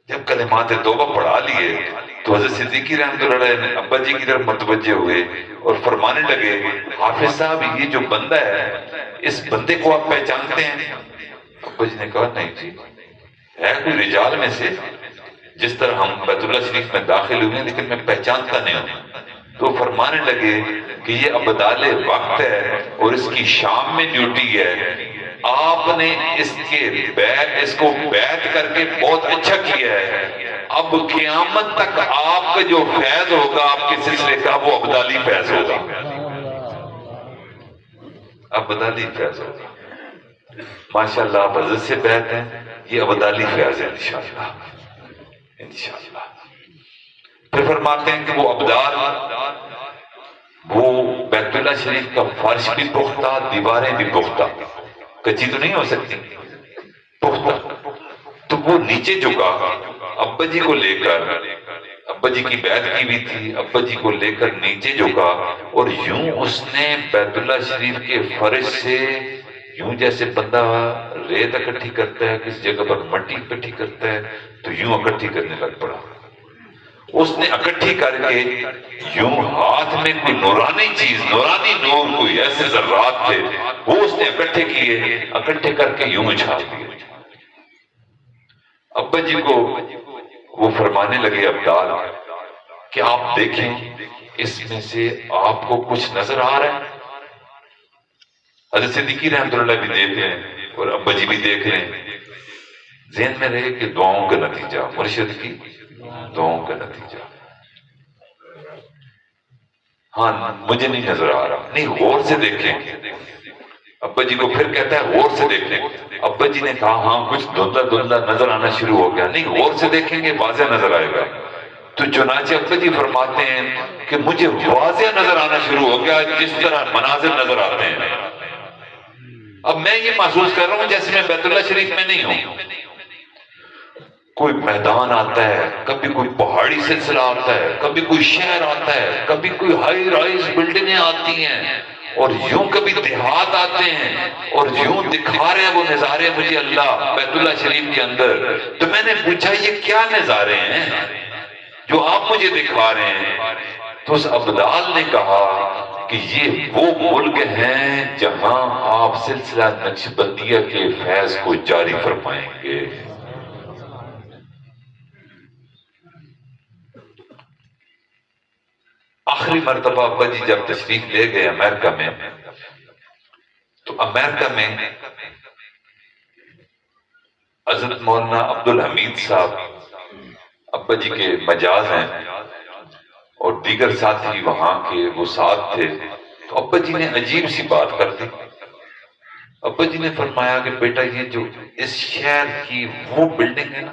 جب کلمات توبہ پڑھا لیے تو حضرت صدیقی رحمۃ اللہ نے اباجی کی طرف متوجہ ہوئے اور فرمانے لگے، حافظ صاحب یہ جو بندہ ہے اس بندے کو آپ پہچانتے ہیں؟ اباجی نے کہا نہیں جی، ہے کوئی رجال میں سے، جس طرح ہم بیت اللہ شریف میں داخل ہوئے ہیں لیکن میں پہچانتا نہیں ہوں۔ تو فرمانے لگے کہ یہ ابدال وقت ہے اور اس کی شام میں ڈیوٹی ہے، آپ نے اس کو بیعت کر کے بہت اچھا کیا ہے، اب قیامت تک آپ کا جو فیض ہوگا آپ کے سلسلے کا وہ ابدالی فیض ہوگا، ابدالی فیض ہوگا۔ ماشاءاللہ آپ حضرت سے بیعت ہیں، یہ ابدالی فیض ہے انشاءاللہ انشاءاللہ۔ پھر فرماتے ہیں کہ وہ ابدال، وہ بیت اللہ شریف کا فرش بھی پختہ، دیواریں بھی پختہ، کچی تو نہیں ہو سکتی، پختہ۔ تو وہ نیچے جھکا اباجی کو لے کر، اباجی کی بیعت کی بھی تھی، اباجی کو لے کر نیچے جھکا اور یوں اس نے بیت اللہ شریف کے فرش سے یوں جیسے بندہ ریت اکٹھی کرتا ہے، کسی جگہ پر مٹی اکٹھی کرتا ہے تو یوں اکٹھی کرنے لگ پڑا۔ اس نے اکٹھی کر کے یوں ہاتھ میں کوئی نورانی چیز، نورانی نور، کوئی ایسے ذرات تھے وہ اس نے اکٹھے کیے، اکٹھے کر کے یوں اچھال دیے۔ اباجی کو وہ فرمانے لگے ابدال کہ آپ دیکھیں اس میں سے آپ کو کچھ نظر آ رہا ہے؟ حضرت صدیقی رحمۃ اللہ بھی دیکھ لیں اور اباجی بھی دیکھ لیں، ذہن میں رہے کہ دعاؤں کا نتیجہ، مرشد کی دعاؤں کا نتیجہ۔ ہاں مجھے نہیں نظر آ رہا. نہیں غور سے دیکھیں. ابا جی کو پھر کہتا ہے غور سے دیکھیں. ابا جی نے کہا ہاں کچھ دھندلا دھندلا نظر آنا شروع ہو گیا. نہیں غور سے دیکھیں گے واضح نظر آئے گا. تو چنانچہ ابا جی فرماتے ہیں کہ مجھے واضح نظر آنا شروع ہو گیا جس طرح مناظر نظر آتے ہیں. اب میں یہ محسوس کر رہا ہوں جیسے میں بیت اللہ شریف میں نہیں ہوں. کوئی میدان آتا ہے, کبھی کوئی پہاڑی سلسلہ آتا ہے, کبھی کوئی شہر آتا ہے, کبھی کوئی ہائی رائز بلڈنگیں آتی ہیں, اور یوں کبھی دیہات آتے ہیں, اور یوں دکھا رہے ہیں وہ نظارے مجھے اللہ بیت اللہ شریف کے اندر. تو میں نے پوچھا یہ کیا نظارے ہیں جو آپ مجھے دکھا رہے ہیں؟ تو اس ابدال نے کہا کہ یہ وہ ملک ہیں جہاں آپ سلسلہ نقشبندیہ کے فیض کو جاری فرمائیں گے. آخری مرتبہ ابا جی جب تشریف لے گئے امریکہ میں, تو امریکہ میں حضرت مولانا عبدالحمید صاحب ابا جی کے مجاز ہیں, اور دیگر ساتھی وہاں کے وہ ساتھ تھے. تو ابا جی نے عجیب سی بات کر دی. ابا جی نے فرمایا کہ بیٹا یہ جو اس شہر کی وہ بلڈنگ ہے نا,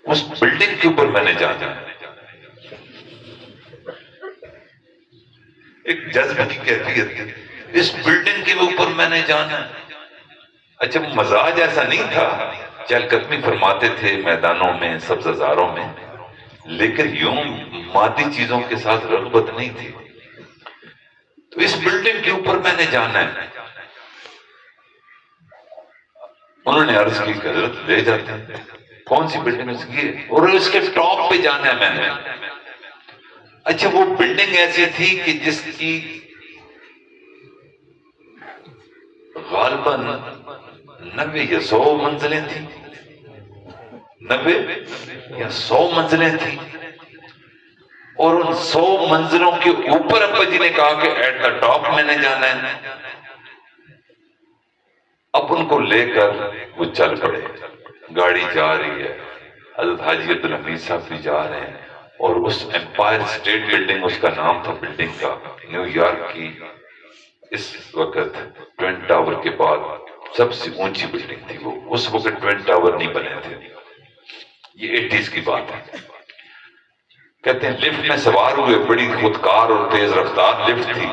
اس بلڈنگ کے اوپر میں نے جانا ہے. ایک جذبہ کی کیفیت تھی, اس بلڈنگ کے اوپر میں نے جانا ہے. اچھا مزاج ایسا نہیں تھا, چہل قدمی فرماتے تھے میدانوں میں سبززاروں میں, لیکن یوں مادی چیزوں کے ساتھ رغبت نہیں تھی. تو اس بلڈنگ کے اوپر میں نے جانا ہے. انہوں نے عرض کی کہ حضرت لے جاتے ہیں. کون سی بلڈنگ ہے؟ اور اس کے ٹاپ پہ جانا ہے میں نے. اچھا وہ بلڈنگ ایسی تھی کہ جس کی غالباً 90 یا 100 منزلیں تھیں, 90 یا 100 منزلیں تھیں, اور ان 100 منزلوں کے اوپر ابا جی نے کہا کہ ایٹ دا ٹاپ میں نے جانا ہے. اب ان کو لے کر وہ چل پڑے. گاڑی جا رہی ہے, حضرت حاجی عبدالحمید صاحب بھی جا رہے ہیں, اور اس امپائر اسٹیٹ بلڈنگ اس کا نام تھا بلڈنگ کا, نیو یارک کی اس وقت ٹوین ٹاور کے بعد سب سے اونچی بلڈنگ تھی وہ. اس وقت ٹوین ٹاور نہیں بنے تھے, یہ 80s کی بات ہے. کہتے ہیں لفٹ میں سوار ہوئے, بڑی خودکار اور تیز رفتار لفٹ تھی,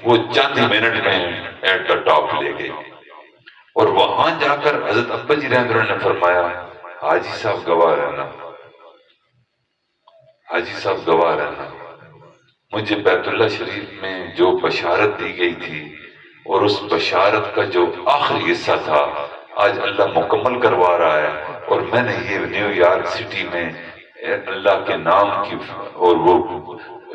وہ چند ہی منٹ میں ایٹ دا ٹاپ لے گئی. اور وہاں جا کر حضرت ابا جی رحمۃ اللہ نے فرمایا حاجی صاحب گواہ رہنا, حاجی صاحب گواہ رہنا, مجھے بیت اللہ شریف میں جو بشارت دی گئی تھی اور اس بشارت کا جو آخری حصہ تھا آج اللہ مکمل کروا رہا ہے. اور میں نے یہ نیو یارک سٹی میں اللہ کے نام کی اور وہ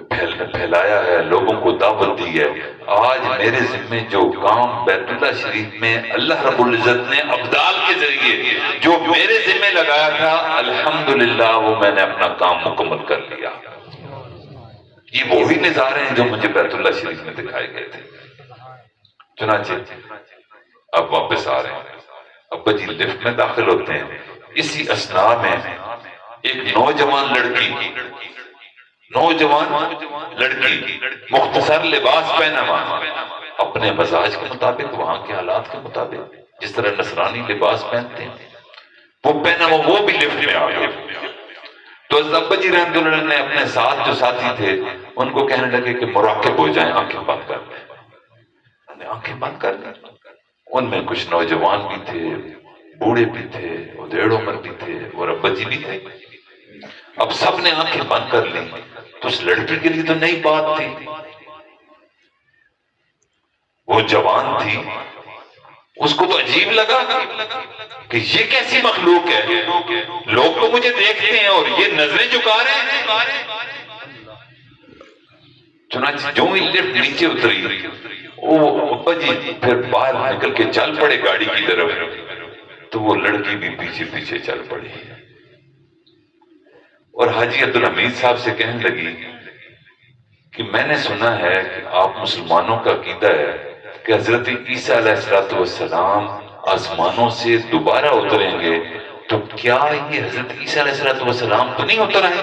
پھیلایا ہے, لوگوں کو دعوت دی ہے. آج میرے ذمے جو کام بیت اللہ شریف میں اللہ رب العزت نے ابدال کے ذریعے جو میرے ذمے لگایا تھا, الحمدللہ وہ میں نے اپنا کام مکمل کر لیا. یہ وہی نظارے ہیں جو مجھے بیت اللہ شریف میں دکھائے گئے تھے. چنانچہ اب واپس آ رہے ہیں, ابا جی لفٹ میں داخل ہوتے ہیں. اسی اثناء میں ایک نوجوان لڑکی مختصر لباس پہنا ہوا, اپنے مزاج کے مطابق, وہاں کے حالات کے مطابق, جس طرح نصرانی لباس پہنتے ہیں وہ پہنا ہوا, وہ بھی لفٹ میں آ گیا. تو ابا جی رحمۃ اللہ نے اپنے ساتھ جو ساتھی تھے ان کو کہنے لگے کہ مراقب ہو جائیں, آنکھیں بند کر دیں. آنکھیں بند کر دیں. ان میں کچھ نوجوان بھی تھے, بوڑھے بھی تھے, ادھیڑ عمر بھی تھے, اور ابا جی بھی تھے. اب سب نے آنکھیں بند کر لی. تو اس لڑکی کے لیے تو نئی بات تھی, وہ جوان تھی, اس کو تو عجیب لگا کہ یہ کیسی مخلوق ہے, لوگ تو مجھے دیکھتے ہیں اور یہ نظریں جھکا رہے ہیں. چنانچہ جو ہی لفٹ نیچے اتری, وہ ابا جی پھر باہر نکل کے چل پڑے گاڑی کی طرف, تو وہ لڑکی بھی پیچھے پیچھے چل پڑی. اور حاجی عبدالحمید صاحب سے کہنے لگی کہ میں نے سنا ہے کہ آپ مسلمانوں کا عقیدہ ہے کہ حضرت عیسیٰ علیہ السلام آسمانوں سے دوبارہ اتریں گے, تو کیا یہ حضرت عیسیٰ علیہ السلام تو نہیں اتر آئے؟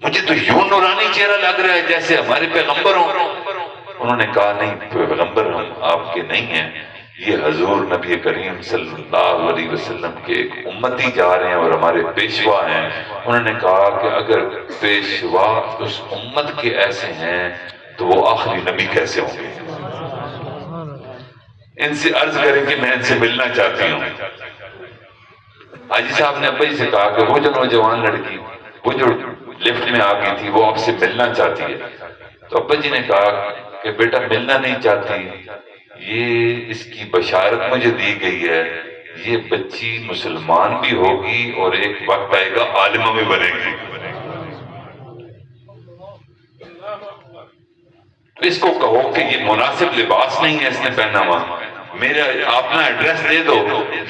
مجھے تو یوں نورانی چہرہ لگ رہا ہے جیسے ہمارے پیغمبر ہوں۔ انہوں نے کہا نہیں پیغمبر ہم آپ کے نہیں ہیں، یہ حضور نبی کریم صلی اللہ علیہ وسلم کے ایک امتی جا رہے ہیں اور ہمارے پیشوا ہیں۔ انہوں نے کہا کہ اگر پیشوا اس امت کے ایسے ہیں تو وہ آخری نبی کیسے ہوں گے؟ ان سے عرض کریں کہ میں ان سے ملنا چاہتی ہوں۔ حاجی صاحب نے ابا جی سے کہا کہ وہ جو نوجوان لڑکی وہ جو لفٹ میں آ گئی تھی وہ آپ سے ملنا چاہتی ہے، تو ابا جی نے کہا کہ بیٹا ملنا نہیں چاہتی، یہ اس کی بشارت مجھے دی گئی ہے، یہ بچی مسلمان بھی ہوگی اور ایک وقت آئے گا عالمہ بھی بنے گی۔ اس کو کہو کہ یہ مناسب لباس نہیں ہے اس نے پہنا ہوا، میرا اپنا ایڈریس دے دو،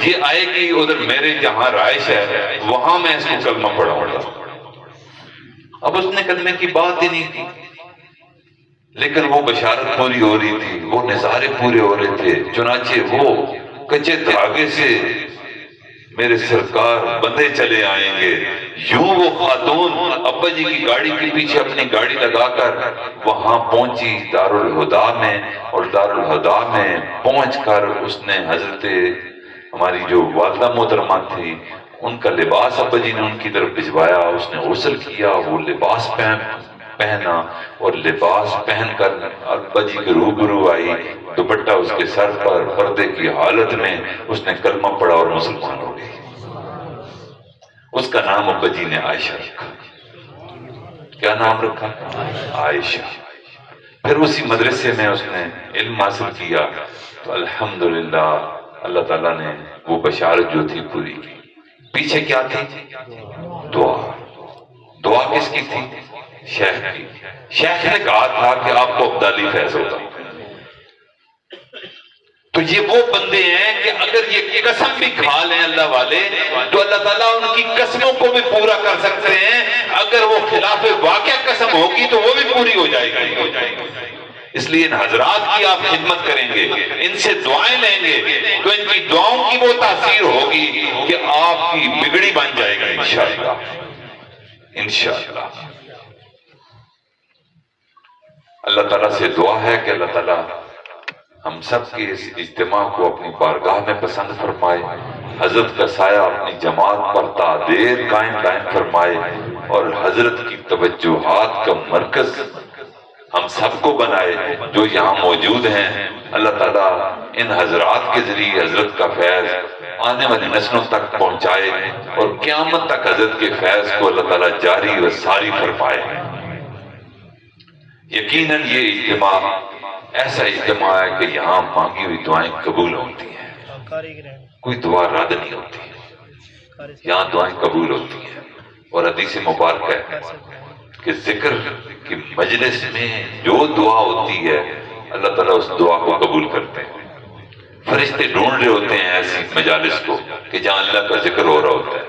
یہ آئے گی ادھر میرے جہاں رہائش ہے وہاں میں اس کو کلمہ پڑھاؤں گا۔ اب اس نے کلمے کی بات ہی نہیں کی، لیکن وہ بشارت پوری ہو رہی تھی، وہ نظارے پورے ہو رہے تھے، چنانچہ وہ کچے دھاگے سے میرے سرکار بندے چلے آئیں گے۔ یوں وہ خاتون ابا جی کی گاڑی کے پیچھے اپنی گاڑی لگا کر وہاں پہنچی دارالہدا میں، اور دارالہدا میں پہنچ کر اس نے حضرت ہماری جو والدہ محترمہ تھی ان کا لباس ابا جی نے ان کی طرف بھجوایا، اس نے غسل کیا، وہ لباس پہنا اور لباس پہن کر ابا جی کے روبرو آئی، دوپٹہ اس کے سر پر، پردے کی حالت میں اس نے کلمہ پڑھا اور مسلمان ہو گئی۔ اس کا نام ابا جی نے عائشہ رکھا۔ کیا نام رکھا؟ عائشہ۔ پھر اسی مدرسے میں اس نے علم حاصل کیا تو الحمدللہ اللہ تعالیٰ نے وہ بشارت جو تھی پوری کی۔ پیچھے کیا تھی؟ دعا۔ دعا کس کی تھی؟ شیخ کی۔ شیخ نے کہا تھا کہ آپ کو ابدالی فیض ہوگا۔ تو یہ وہ بندے ہیں کہ اگر یہ قسم بھی کھا لیں اللہ والے تو اللہ تعالیٰ ان کی قسموں کو بھی پورا کر سکتے ہیں، اگر وہ خلاف واقع قسم ہوگی تو وہ بھی پوری ہو جائے گی۔ اس لیے ان حضرات کی آپ خدمت کریں گے، ان سے دعائیں لیں گے تو ان کی دعاؤں کی وہ تاثیر ہوگی کہ آپ کی بگڑی بن جائے گی انشاءاللہ۔ انشاءاللہ اللہ تعالیٰ سے دعا ہے کہ اللہ تعالیٰ ہم سب کے اس اجتماع کو اپنی بارگاہ میں پسند فرمائے، حضرت کا سایہ اپنی جماعت پر تا دیر قائم فرمائے، اور حضرت کی توجہات کا مرکز ہم سب کو بنائے جو یہاں موجود ہیں۔ اللہ تعالیٰ ان حضرات کے ذریعے حضرت کا فیض آنے والی نسلوں تک پہنچائے، اور قیامت تک حضرت کے فیض کو اللہ تعالیٰ جاری و ساری فرمائے۔ یقیناً یہ اجتماع ایسا اجتماع ہے کہ یہاں مانگی ہوئی دعائیں قبول ہوتی ہیں، کوئی دعا رد نہیں ہوتی، یہاں دعائیں قبول ہوتی ہیں۔ اور حدیث مبارک ہے کہ ذکر کی مجلس میں جو دعا ہوتی ہے اللہ تعالیٰ اس دعا کو قبول کرتے ہیں۔ فرشتے ڈھونڈ رہے ہوتے ہیں ایسی مجالس کو کہ جہاں اللہ کا ذکر ہو رہا ہوتا ہے،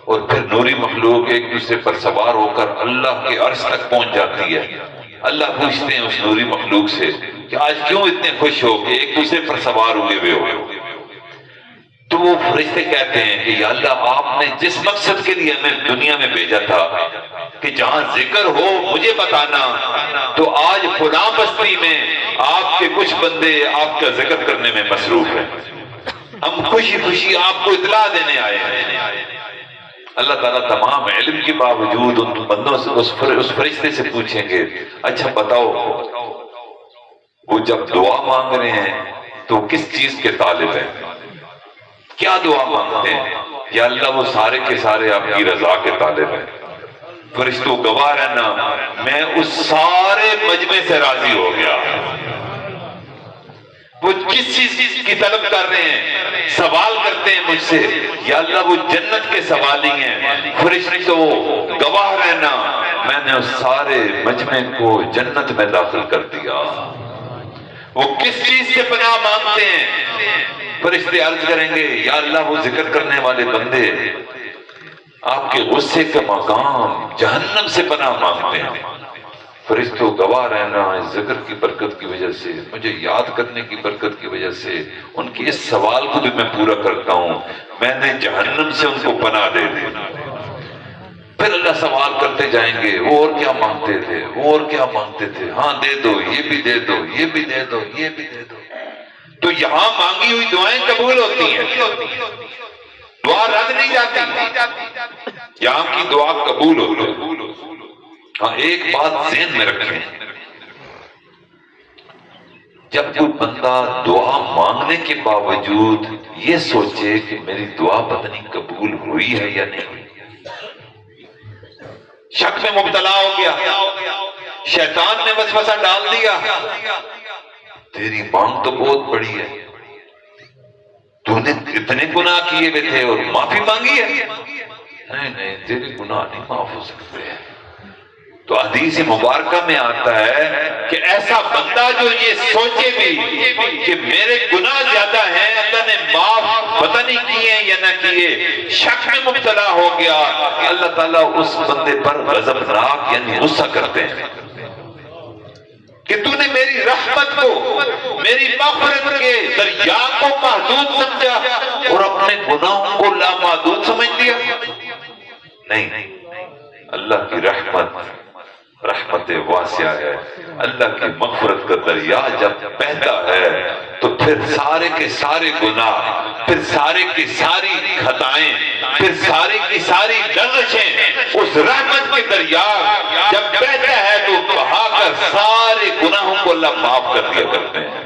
اور پھر نوری مخلوق ایک دوسرے پر سوار ہو کر اللہ کے عرش تک پہنچ جاتی ہے۔ اللہ پوچھتے ہیں اس نوری مخلوق سے کہ آج کیوں اتنے خوش ہو کہ ایک دوسرے پر سوار ہوئے ہو؟ تو وہ فرشتے کہتے ہیں کہ یا اللہ آپ نے جس مقصد کے لیے ہمیں دنیا میں بھیجا تھا کہ جہاں ذکر ہو مجھے بتانا، تو آج فلاں بستی میں آپ کے کچھ بندے آپ کا ذکر کرنے میں مصروف ہیں، ہم خوشی خوشی آپ کو اطلاع دینے آئے ہیں۔ اللہ تعالیٰ تمام علم کے باوجود ان بندوں سے اس فرشتے سے پوچھیں گے اچھا بتاؤ وہ جب دعا مانگ رہے ہیں تو کس چیز کے طالب ہیں، کیا دعا مانگتے ہیں؟ یا اللہ وہ سارے کے سارے آپ کی رضا کے طالب ہیں۔ فرشتوں گواہ رہنا میں اس سارے مجمع سے راضی ہو گیا۔ وہ کس چیز کی طلب کر رہے ہیں؟ سوال کرتے ہیں مجھ سے یا اللہ وہ جنت کے سوالی ہیں۔ فرشتوں گواہ رہنا میں نے اس سارے مجمع کو جنت میں داخل کر دیا۔ وہ کس چیز سے پناہ مانگتے ہیں؟ فرشتے عرض کریں گے یا اللہ وہ ذکر کرنے والے بندے آپ کے غصے کا مقام جہنم سے پناہ مانگتے ہیں۔ فرشتوں گواہ رہنا اس ذکر کی برکت کی وجہ سے، مجھے یاد کرنے کی برکت کی وجہ سے ان کی اس سوال کو بھی میں پورا کرتا ہوں، میں نے جہنم سے ان کو پناہ دے دی۔ پھر اللہ سوال کرتے جائیں گے وہ اور کیا مانگتے تھے، وہ اور کیا مانگتے تھے، ہاں دے دو، یہ بھی دے دو، یہ بھی دے دو، یہ بھی دے دو۔ تو یہاں مانگی ہوئی دعائیں قبول ہوتی ہیں، دعا رد نہیں جاتی، یہاں کی دعا قبول ہوتی ہے۔ ہاں ایک بات ذہن میں رکھیں، جب کوئی بندہ دعا مانگنے کے باوجود یہ سوچے کہ میری دعا پتہ نہیں قبول ہوئی ہے یا نہیں، شک میں مبتلا ہو گیا، شیطان نے وسوسہ ڈال دیا، تیری مانگ تو بہت بڑی ہے، تو نے اتنے گناہ کیے ہوئے تھے اور معافی مانگی ہے، نہیں نہیں تیرے گناہ نہیں معاف ہو سکتے۔ تو حدیث مبارکہ میں آتا ہے کہ ایسا بندہ جو یہ سوچے بھی کہ میرے گناہ زیادہ ہیں، اللہ نے معاف پتہ نہیں کیے یا نہ کیے، شک میں مبتلا ہو گیا، اللہ تعالیٰ اس بندے پر غضبناک یعنی غصہ کرتے ہیں کہ تو نے میری رحمت کو، میری مغفرت کے دریا کو محدود سمجھا اور اپنے گناہوں کو لامحدود سمجھ لیا۔ نہیں، اللہ کی رحمت واسعہ ہے، اللہ کی مغفرت کا دریا جب بہتا ہے تو پھر سارے کے سارے گناہ، پھر سارے کی ساری خطائیں، پھر سارے کی ساری لغزشیں اس رحمت کے دریا جب بہتا ہے تو بہا کر سارے گناہوں کو اللہ معاف کر دیا کرتے ہیں۔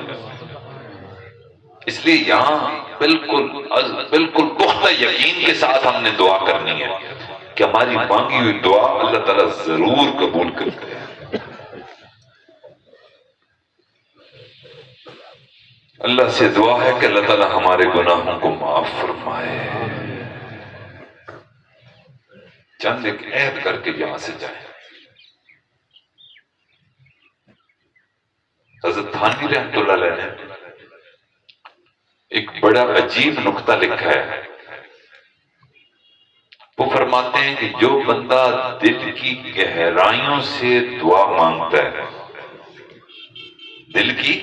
اس لیے یہاں بالکل پختہ یقین کے ساتھ ہم نے دعا کرنی ہے کہ ہماری مانگی ہوئی دعا اللہ تعالیٰ ضرور قبول کرتے ہیں۔ اللہ سے دعا ہے کہ اللہ تعالیٰ ہمارے گناہوں کو معاف فرمائے۔ چند ایک عہد کر کے یہاں سے جائیں۔ حضرت تھانوی رحمۃ اللہ علیہ نے ایک بڑا عجیب نقطہ لکھا ہے، وہ فرماتے ہیں کہ جو بندہ دل کی گہرائیوں سے دعا مانگتا ہے، دل کی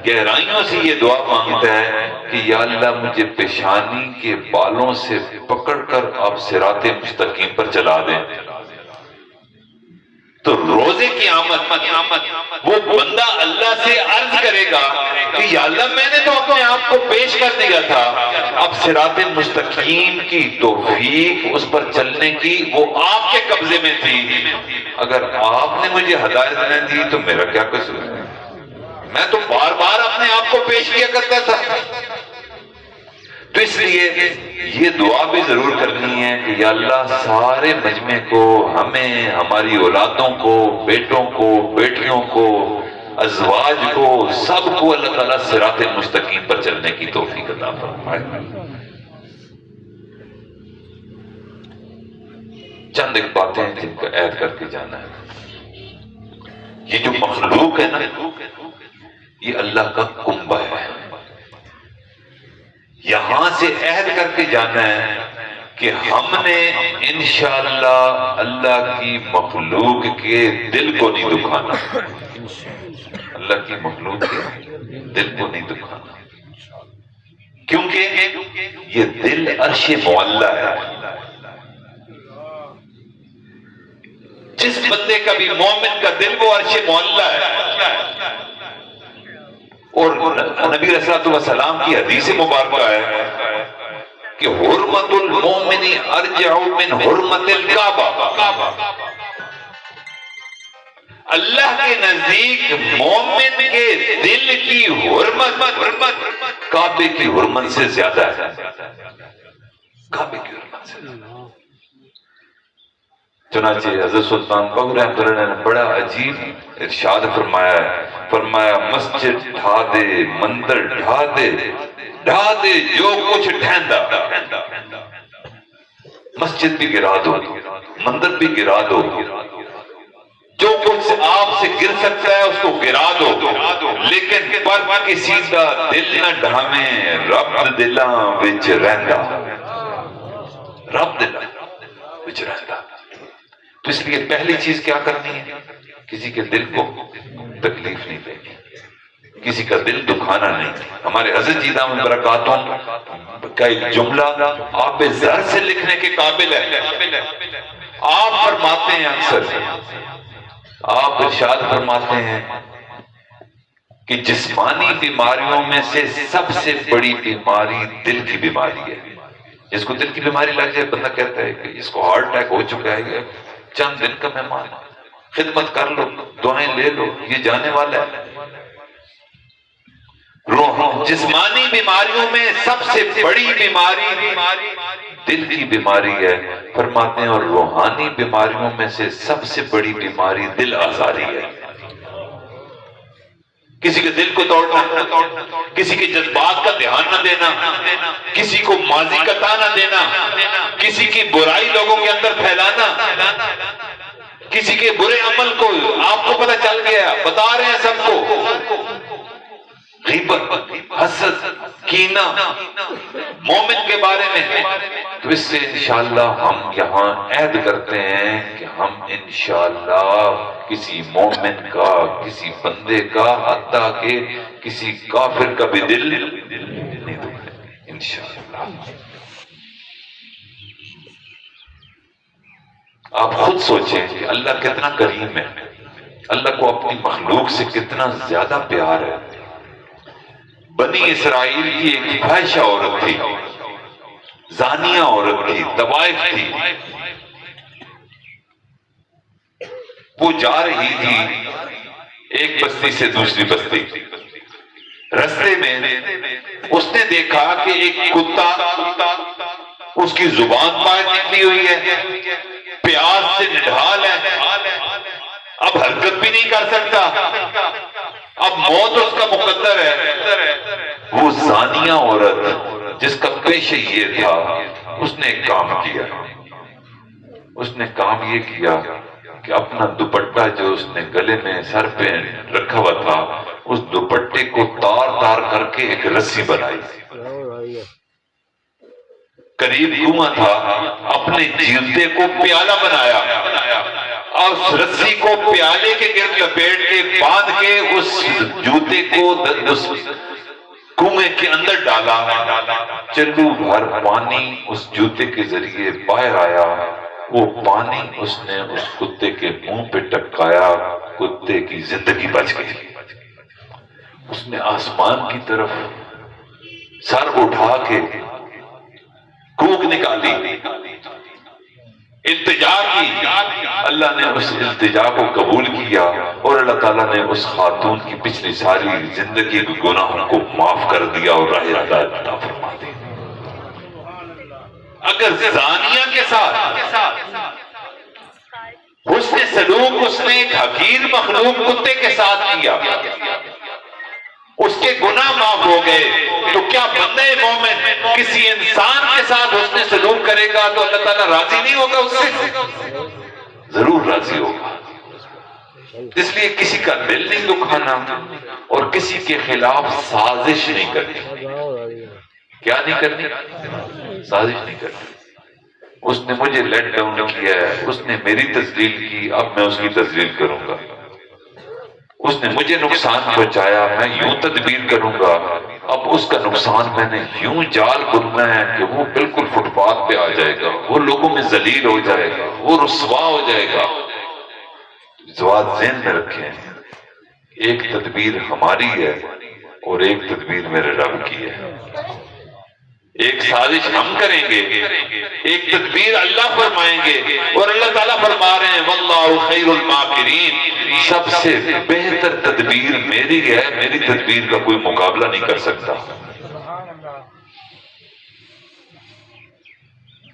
گہرائیوں سے یہ دعا مانگتا ہے کہ یا اللہ مجھے پیشانی کے بالوں سے پکڑ کر آپ صراط مستقیم پر چلا دیں، تو روزے کی آمد وہ بندہ اللہ سے عرض کرے گا کہ یا اللہ میں نے تو اپنے آپ کو پیش کر دیا تھا، اب صراط مستقیم کی توفیق اس پر چلنے کی وہ آپ کے قبضے میں تھی، اگر آپ نے مجھے ہدایت نہ دی تو میرا کیا قصور ہے، میں تو بار بار اپنے آپ کو پیش کیا کرتا تھا۔ تو اس لیے یہ دعا بھی ضرور کرنی ہے کہ یا اللہ سارے مجمع کو، ہمیں، ہماری اولادوں کو، بیٹوں کو، بیٹیوں کو، ازواج کو، سب کو اللہ تعالیٰ صراط مستقیم پر چلنے کی توفیق عطا فرمائے۔ چند ایک باتیں جن کو عہد کر کے جانا ہے۔ یہ جو مخلوق ہے نا، یہ اللہ کا کنبہ ہے، یہاں سے عہد کر کے جانا ہے کہ ہم نے انشاءاللہ اللہ کی مخلوق کے دل کو نہیں دکھانا، اللہ کی مخلوق کے دل کو نہیں دکھانا، کیونکہ یہ دل عرش معلیٰ ہے۔ جس بندے کا بھی مومن کا دل وہ عرش معلیٰ ہے، اور نبی علیہ الصلوۃ والسلام کی حدیث مبارکہ ہے کہ حرمت المومن ارجع من حرمت الکعبہ، اللہ کے نزدیک مومن کے دل کی حرمت کعبے کی حرمت سے زیادہ ہے، کعبے کی حرمت سے زیادہ۔ چنانچہ حضرت سلطان بہو رحمۃ اللہ نے بڑا عجیب ارشاد فرمایا ہے، فرمایا مسجد ڈھا دے، مندر ڈھا دے، ڈھا دے جو کچھ ڈھیندا، مسجد بھی گرا دو، مندر بھی گرا دو، جو کچھ آپ سے گر سکتا ہے اس کو گرا دو، لیکن پر کسی دا دل نہ ڈھاویں، رب دلاں وچ رہندا، رب دلاں وچ رہندا۔ تو اس لیے پہلی چیز کیا کرنی ہے، کسی کے دل کو تکلیف نہیں دینی، کسی کا دل دکھانا نہیں۔ ہمارے حضرت جی دامن برکاتہم کا ایک جملہ آپ زر سے لکھنے کے قابل ہے، آپ فرماتے ہیں اکثر، آپ ارشاد فرماتے ہیں کہ جسمانی بیماریوں میں سے سب سے بڑی بیماری دل کی بیماری ہے۔ جس کو دل کی بیماری لگ جائے بندہ کہتا ہے کہ اس کو ہارٹ اٹیک ہو چکا ہے، چند دن کا مہمان، خدمت کر لو، دعائیں لے لو، یہ جانے والا ہے۔ جسمانی بیماریوں میں سب سے بڑی بیماری دل کی بیماری ہے فرماتے ہیں، اور روحانی بیماریوں میں سے سب سے بڑی بیماری دل آزاری ہے۔ کسی کے دل کو توڑنا، کسی کے جذبات کا دھیان نہ دینا، کسی کو ماضی کا تانا دینا، کسی کی برائی لوگوں کے اندر پھیلانا، کسی کے برے عمل کو آپ کو پتہ چل گیا، بتا رہے ہیں سب کو، غیبت، حسد، کینہ مومن کے بارے میں، تو اس سے انشاءاللہ ہم یہاں عہد کرتے ہیں کہ ہم انشاءاللہ کسی مومن کا، کسی بندے کا، حتیٰ کہ کسی کافر کا بھی دل نہیں دکھائیں انشاءاللہ۔ آپ خود سوچیں کہ اللہ کتنا کریم ہے، اللہ کو اپنی مخلوق سے کتنا زیادہ پیار ہے۔ بنی اسرائیل کی ایک فاحشہ عورت تھی، زانیہ عورت تھی، طوائف تھی، وہ جا رہی تھی ایک بستی سے دوسری بستی، رستے میں اس نے دیکھا کہ ایک کتا، اس کی زبان باہر نکلی ہوئی ہے، پیاس سے نڈھال ہے، اب حرکت بھی نہیں کر سکتا، اب موت اس کا مقدر ہے۔ وہ زانیہ عورت جس کا پیشہ یہ تھا، اس نے ایک کام کیا، اس نے کام یہ کیا کہ اپنا دوپٹہ جو اس نے گلے میں سر پہ رکھا ہوا تھا، اس دوپٹے کو تار تار کر کے ایک رسی بنائی، قریب کنواں تھا، اپنے جوتے کو پیالہ بنایا اور اس رسی کو پیالے کے گرد لپیٹ کے باندھ کے اس جوتے کو اس کنویں کے اندر ڈالا، چلو بھر پانی اس جوتے کے ذریعے باہر آیا، وہ پانی اس نے اس کتے کے منہ پہ ٹپکایا، کتے کی زندگی بچ گئی۔ اس نے آسمان کی طرف سر اٹھا کے کوک نکالی، التجا کی، اللہ نے اس التجا کو قبول کیا اور اللہ تعالیٰ نے اس خاتون کی پچھلی ساری زندگی کے گناہوں کو معاف کر دیا اور راہ ہدایت عطا فرما دی۔ اگر زانیہ کے ساتھ حسن سلوک اس نے ایک حقیر مخلوق کتے کے ساتھ کیا، اس کے گناہ معاف ہو گئے، تو کیا بندے مومن کسی انسان کے ساتھ حسن سلوک کرے گا تو اللہ تعالیٰ راضی نہیں ہوگا اس سے؟ ضرور راضی ہوگا۔ اس لیے کسی کا دل نہیں دکھانا اور کسی کے خلاف سازش نہیں کرنی۔ کیا نہیں کرنی؟ سازش نہیں کرنی۔ اس نے مجھے لیٹ ڈاؤن کیا ہے، اس نے میری تذلیل کی، اب میں اس کی تذلیل کروں گا۔ اس نے مجھے نقصان پہنچایا، میں یوں تدبیر کروں گا، اب اس کا نقصان میں نے یوں جال بننا ہے کہ وہ بالکل فٹ پاتھ پہ آ جائے گا، وہ لوگوں میں ذلیل ہو جائے گا، وہ رسوا ہو جائے گا۔ بات ذہن میں رکھیں، ایک تدبیر ہماری ہے اور ایک تدبیر میرے رب کی ہے۔ ایک سازش ہم کریں گے، ایک تدبیر اللہ فرمائیں گے، اور اللہ تعالیٰ فرما رہے ہیں واللہ خیر الماکرین، سب سے بہتر تدبیر میری ہے، میری تدبیر کا کوئی مقابلہ نہیں کر سکتا۔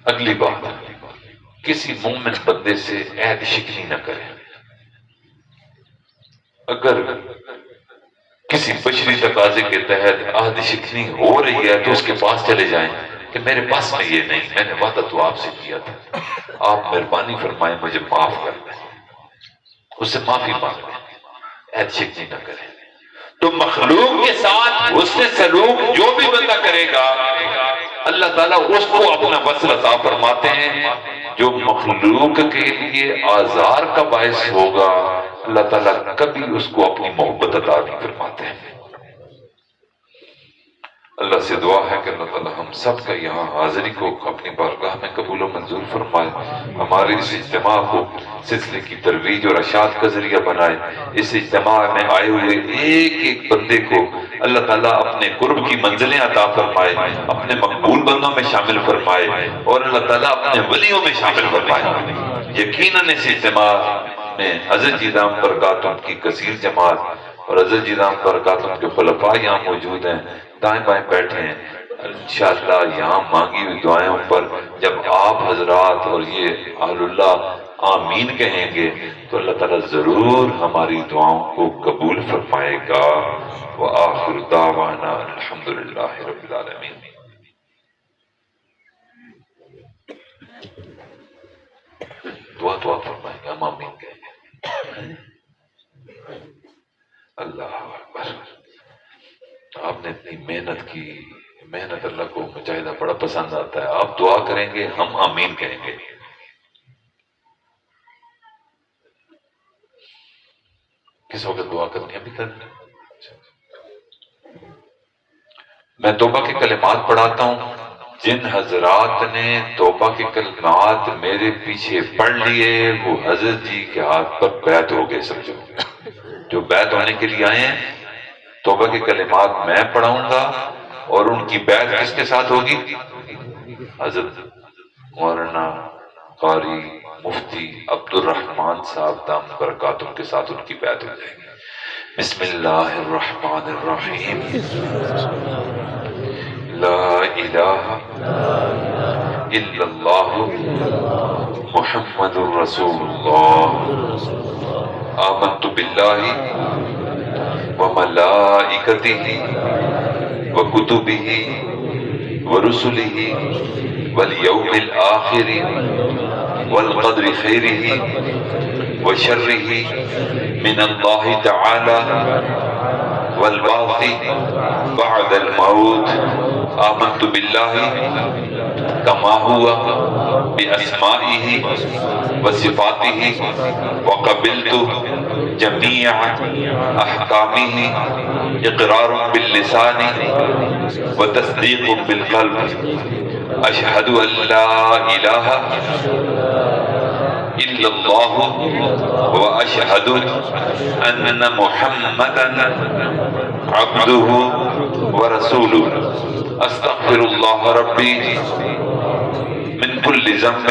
اگلی بات، کسی مومن بندے سے عہد شکنی نہ کریں۔ اگر کسی بشری تقاضے کے تحت عہد شکنی ہو رہی ہے تو اس کے پاس چلے جائیں کہ میرے پاس میں یہ نہیں، میں نے وعدہ تو آپ سے کیا تھا، آپ مہربانی فرمائیں مجھے معاف کر دیں، اس سے معافی مانگ لیں، عہد شکنی نہ کریں۔ تو مخلوق کے ساتھ حسن سلوک جو بھی بندہ کرے گا، اللہ تعالیٰ اس کو اپنا وصل عطا فرماتے ہیں۔ جو مخلوق کے لیے آزار کا باعث ہوگا، اللہ تعالیٰ کبھی اس کو اپنی محبت عطا نہیں فرماتے ہیں۔ اللہ سے دعا ہے کہ اللہ تعالی ہم سب کا یہاں حاضری کو اپنی بارگاہ میں قبول و منظور فرمائے، ہمارے اس اجتماع کو سلسلے کی ترویج اور اشاعت کا ذریعہ بنائے، اس اجتماع میں آئے ہوئے ایک ایک بندے کو اللہ تعالیٰ اپنے قرب کی منزلیں عطا فرمائے، اپنے مقبول بندوں میں شامل فرمائے، اور اللہ تعالیٰ اپنے ولیوں میں شامل فرمائے۔ یقیناً اس اجتماع میں حضرت جی دام برکاتہ کی کثیر جماعت اور حضرت جی دام برکاتہ کے خلفاء یہاں موجود ہیں، دائیں بائیں بیٹھے ہیں۔ انشاءاللہ یہاں مانگی ہوئی دعائیں پر جب آپ حضرات اور یہ اہل اللہ آمین کہیں گے تو اللہ تعالیٰ ضرور ہماری دعاؤں کو قبول فرمائے گا۔ وآخر دعوانا الحمدللہ رب العالمین۔ دعا فرمائیں گے، ہم آمین کہیں گے۔ اللہ اکبر، آپ نے اتنی محنت کی، محنت اللہ کو مجاہدہ بڑا پسند آتا ہے۔ آپ دعا کریں گے، ہم آمین کہیں گے۔ کس وقت دعا کرنی ہے؟ ابھی کرنی ہے۔ میں توبہ کے کلمات پڑھاتا ہوں، جن حضرات نے توبہ کے کلمات میرے پیچھے پڑھ لیے وہ حضرت جی کے ہاتھ پر بیعت ہو گئے، سمجھو۔ جو بیعت ہونے کے لیے آئے ہیں، توبہ کے کلمات میں پڑھاؤں گا اور ان کی بیعت کس کے ساتھ ہوگی؟ حضرت مولانا قاری مفتی عبد الرحمن صاحب دام برکاتہ کے ساتھ ان کی بیعت ہو جائے گی۔ بسم اللہ الرحمن الرحیم۔ لا الہ الا اللہ محمد رسول اللہ۔ آمنت باللہ وملائکتہ وکتبہ ورسلہ والیوم الآخر والقدر خیرہ وشرہ من اللہ تعالی والبعث بعد الموت۔ آمنت باللہ کما ہوا باسمائہ وصفاتہ وقبلت جمیع احکامہ اقرار باللسان وتصدیق بالقلب۔ اشہد ان لا الہ الا اللہ واشہد ان محمدا عبدہ ورسولہ۔ استغفر اللہ ربی من کل ذنب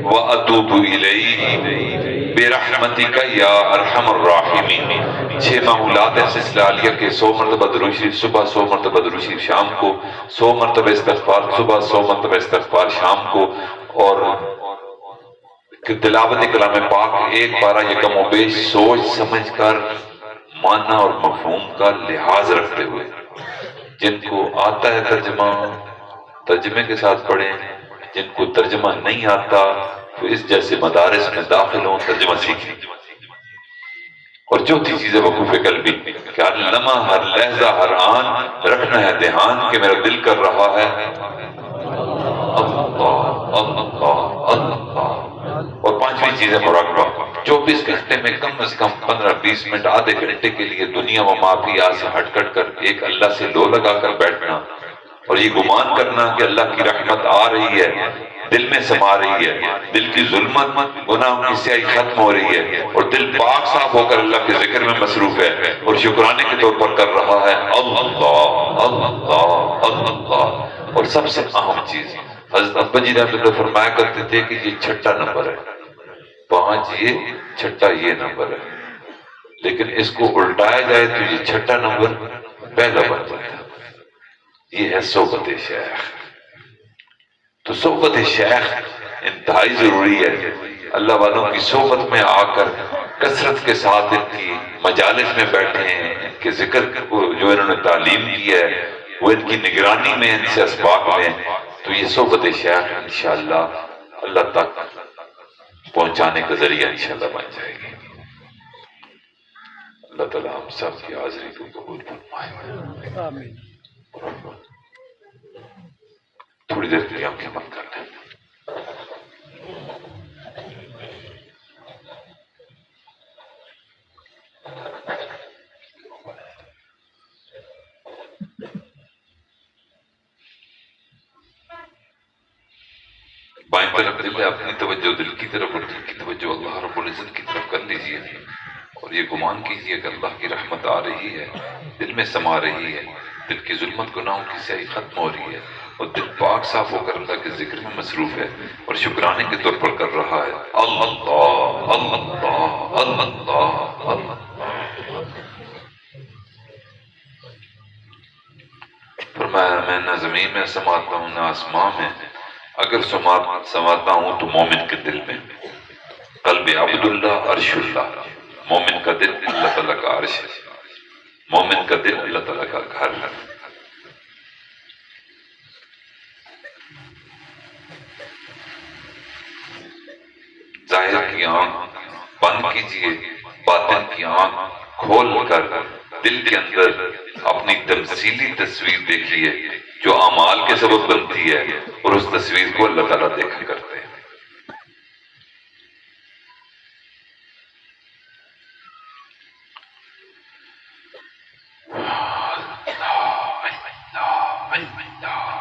واتوب الیہ برحمتک یا ارحم الراحمین۔ 6 معمولات ہیں سلسلہ عالیہ کے، 100 مرتبہ درود شریف صبح، 100 مرتبہ درود شریف شام کو، 100 مرتبہ استغفار صبح، 100 مرتبہ استغفار شام کو، اور تلاوت کلام پاک ایک بارہ یکم و بیش سوچ سمجھ کر معنی اور مفہوم کا لحاظ رکھتے ہوئے۔ جن کو آتا ہے ترجمہ، ترجمے کے ساتھ پڑھیں، جن کو ترجمہ نہیں آتا تو اس جیسے مدارس میں داخل ہوں، ترجمہ سیکھیں۔ اور چوتھی چیز ہے وقوف قلبی، کہ ہر لمحہ، ہر لہجہ، ہر آن رکھنا ہے دھیان کہ میرا دل کر رہا ہے اللہ اللہ اللہ۔ اور 5ویں چیز ہے مراقبہ، 24 گھنٹے میں کم از کم 15-20 منٹ، آدھے گھنٹے کے لیے دنیا و ما فیہا سے ہٹ کٹ کر ایک اللہ سے لو لگا کر بیٹھنا، اور یہ گمان کرنا کہ اللہ کی رحمت آ رہی ہے، دل میں سما رہی ہے، دل کی ظلمت گناہوں کی سیاہی ختم ہو رہی ہے، اور دل پاک صاف ہو کر اللہ کے ذکر میں مصروف ہے، اور شکرانے کے طور پر کر رہا ہے اللہ اللہ اللہ۔ اور سب سے اہم چیز، حضرت ابا جی رحمۃ اللہ فرمایا کرتے تھے کہ یہ چھٹا نمبر ہے، 5 یہ چھٹا یہ نمبر ہے، لیکن اس کو الٹایا جائے تو یہ چھٹا نمبر پہلا بن جاتا ہے۔ یہ ہے صحبت شیخ۔ تو صحبت شیخ انتہائی ضروری ہے۔ اللہ والوں کی صحبت میں آ کر کثرت کے ساتھ ان کی مجالس میں بیٹھے ہیں، ان کے ذکر کو جو انہوں نے تعلیم کی ہے وہ ان کی نگرانی میں، ان سے اسباق میں، تو یہ صحبت شیخ انشاءاللہ اللہ تک پہنچانے کا ذریعہ انشاءاللہ بن جائے گی۔ اللہ تعالیٰ ہم سب کی حاضری کو قبول فرمائے۔ آمین۔ تھوڑی دیر کے لیے آنکھیں بند کر لیں۔ طرف دل ہے، اپنی توجہ دل کی طرف اور دل کی توجہ اللہ رب العزت کی طرف کر لیجئے، اور یہ گمان کیجئے کہ اللہ کی رحمت آ رہی ہے، دل میں سما رہی ہے، دل کی ظلمت گناہوں کی سیاہی ختم ہو رہی ہے، اور دل پاک صاف ہو کر اللہ کے ذکر میں مصروف ہے اور شکرانے کے طور پر کر رہا ہے اللہ اللہ اللہ اللہ۔ فرمایا میں نہ زمین میں سماتا ہوں نہ آسمان میں، اگر سماتا ہوں تو مومن کے دل میں۔ قلب عبداللہ عرش اللہ، مومن کا دل اللہ تعالیٰ کا عرش ہے، مومن کا دل اللہ تعالیٰ کا گھر ہے۔ ظاہر کی آنکھ بند کیجئے، باطن کی آنکھ کھول کر دل کے اندر اپنی تمثیلی تصویر دیکھیے جو اعمال کے سبب بنتی ہے، اور اس تصویر کو اللہ تعالیٰ دیکھا کرتے ہیں۔ اللہ اللہ اللہ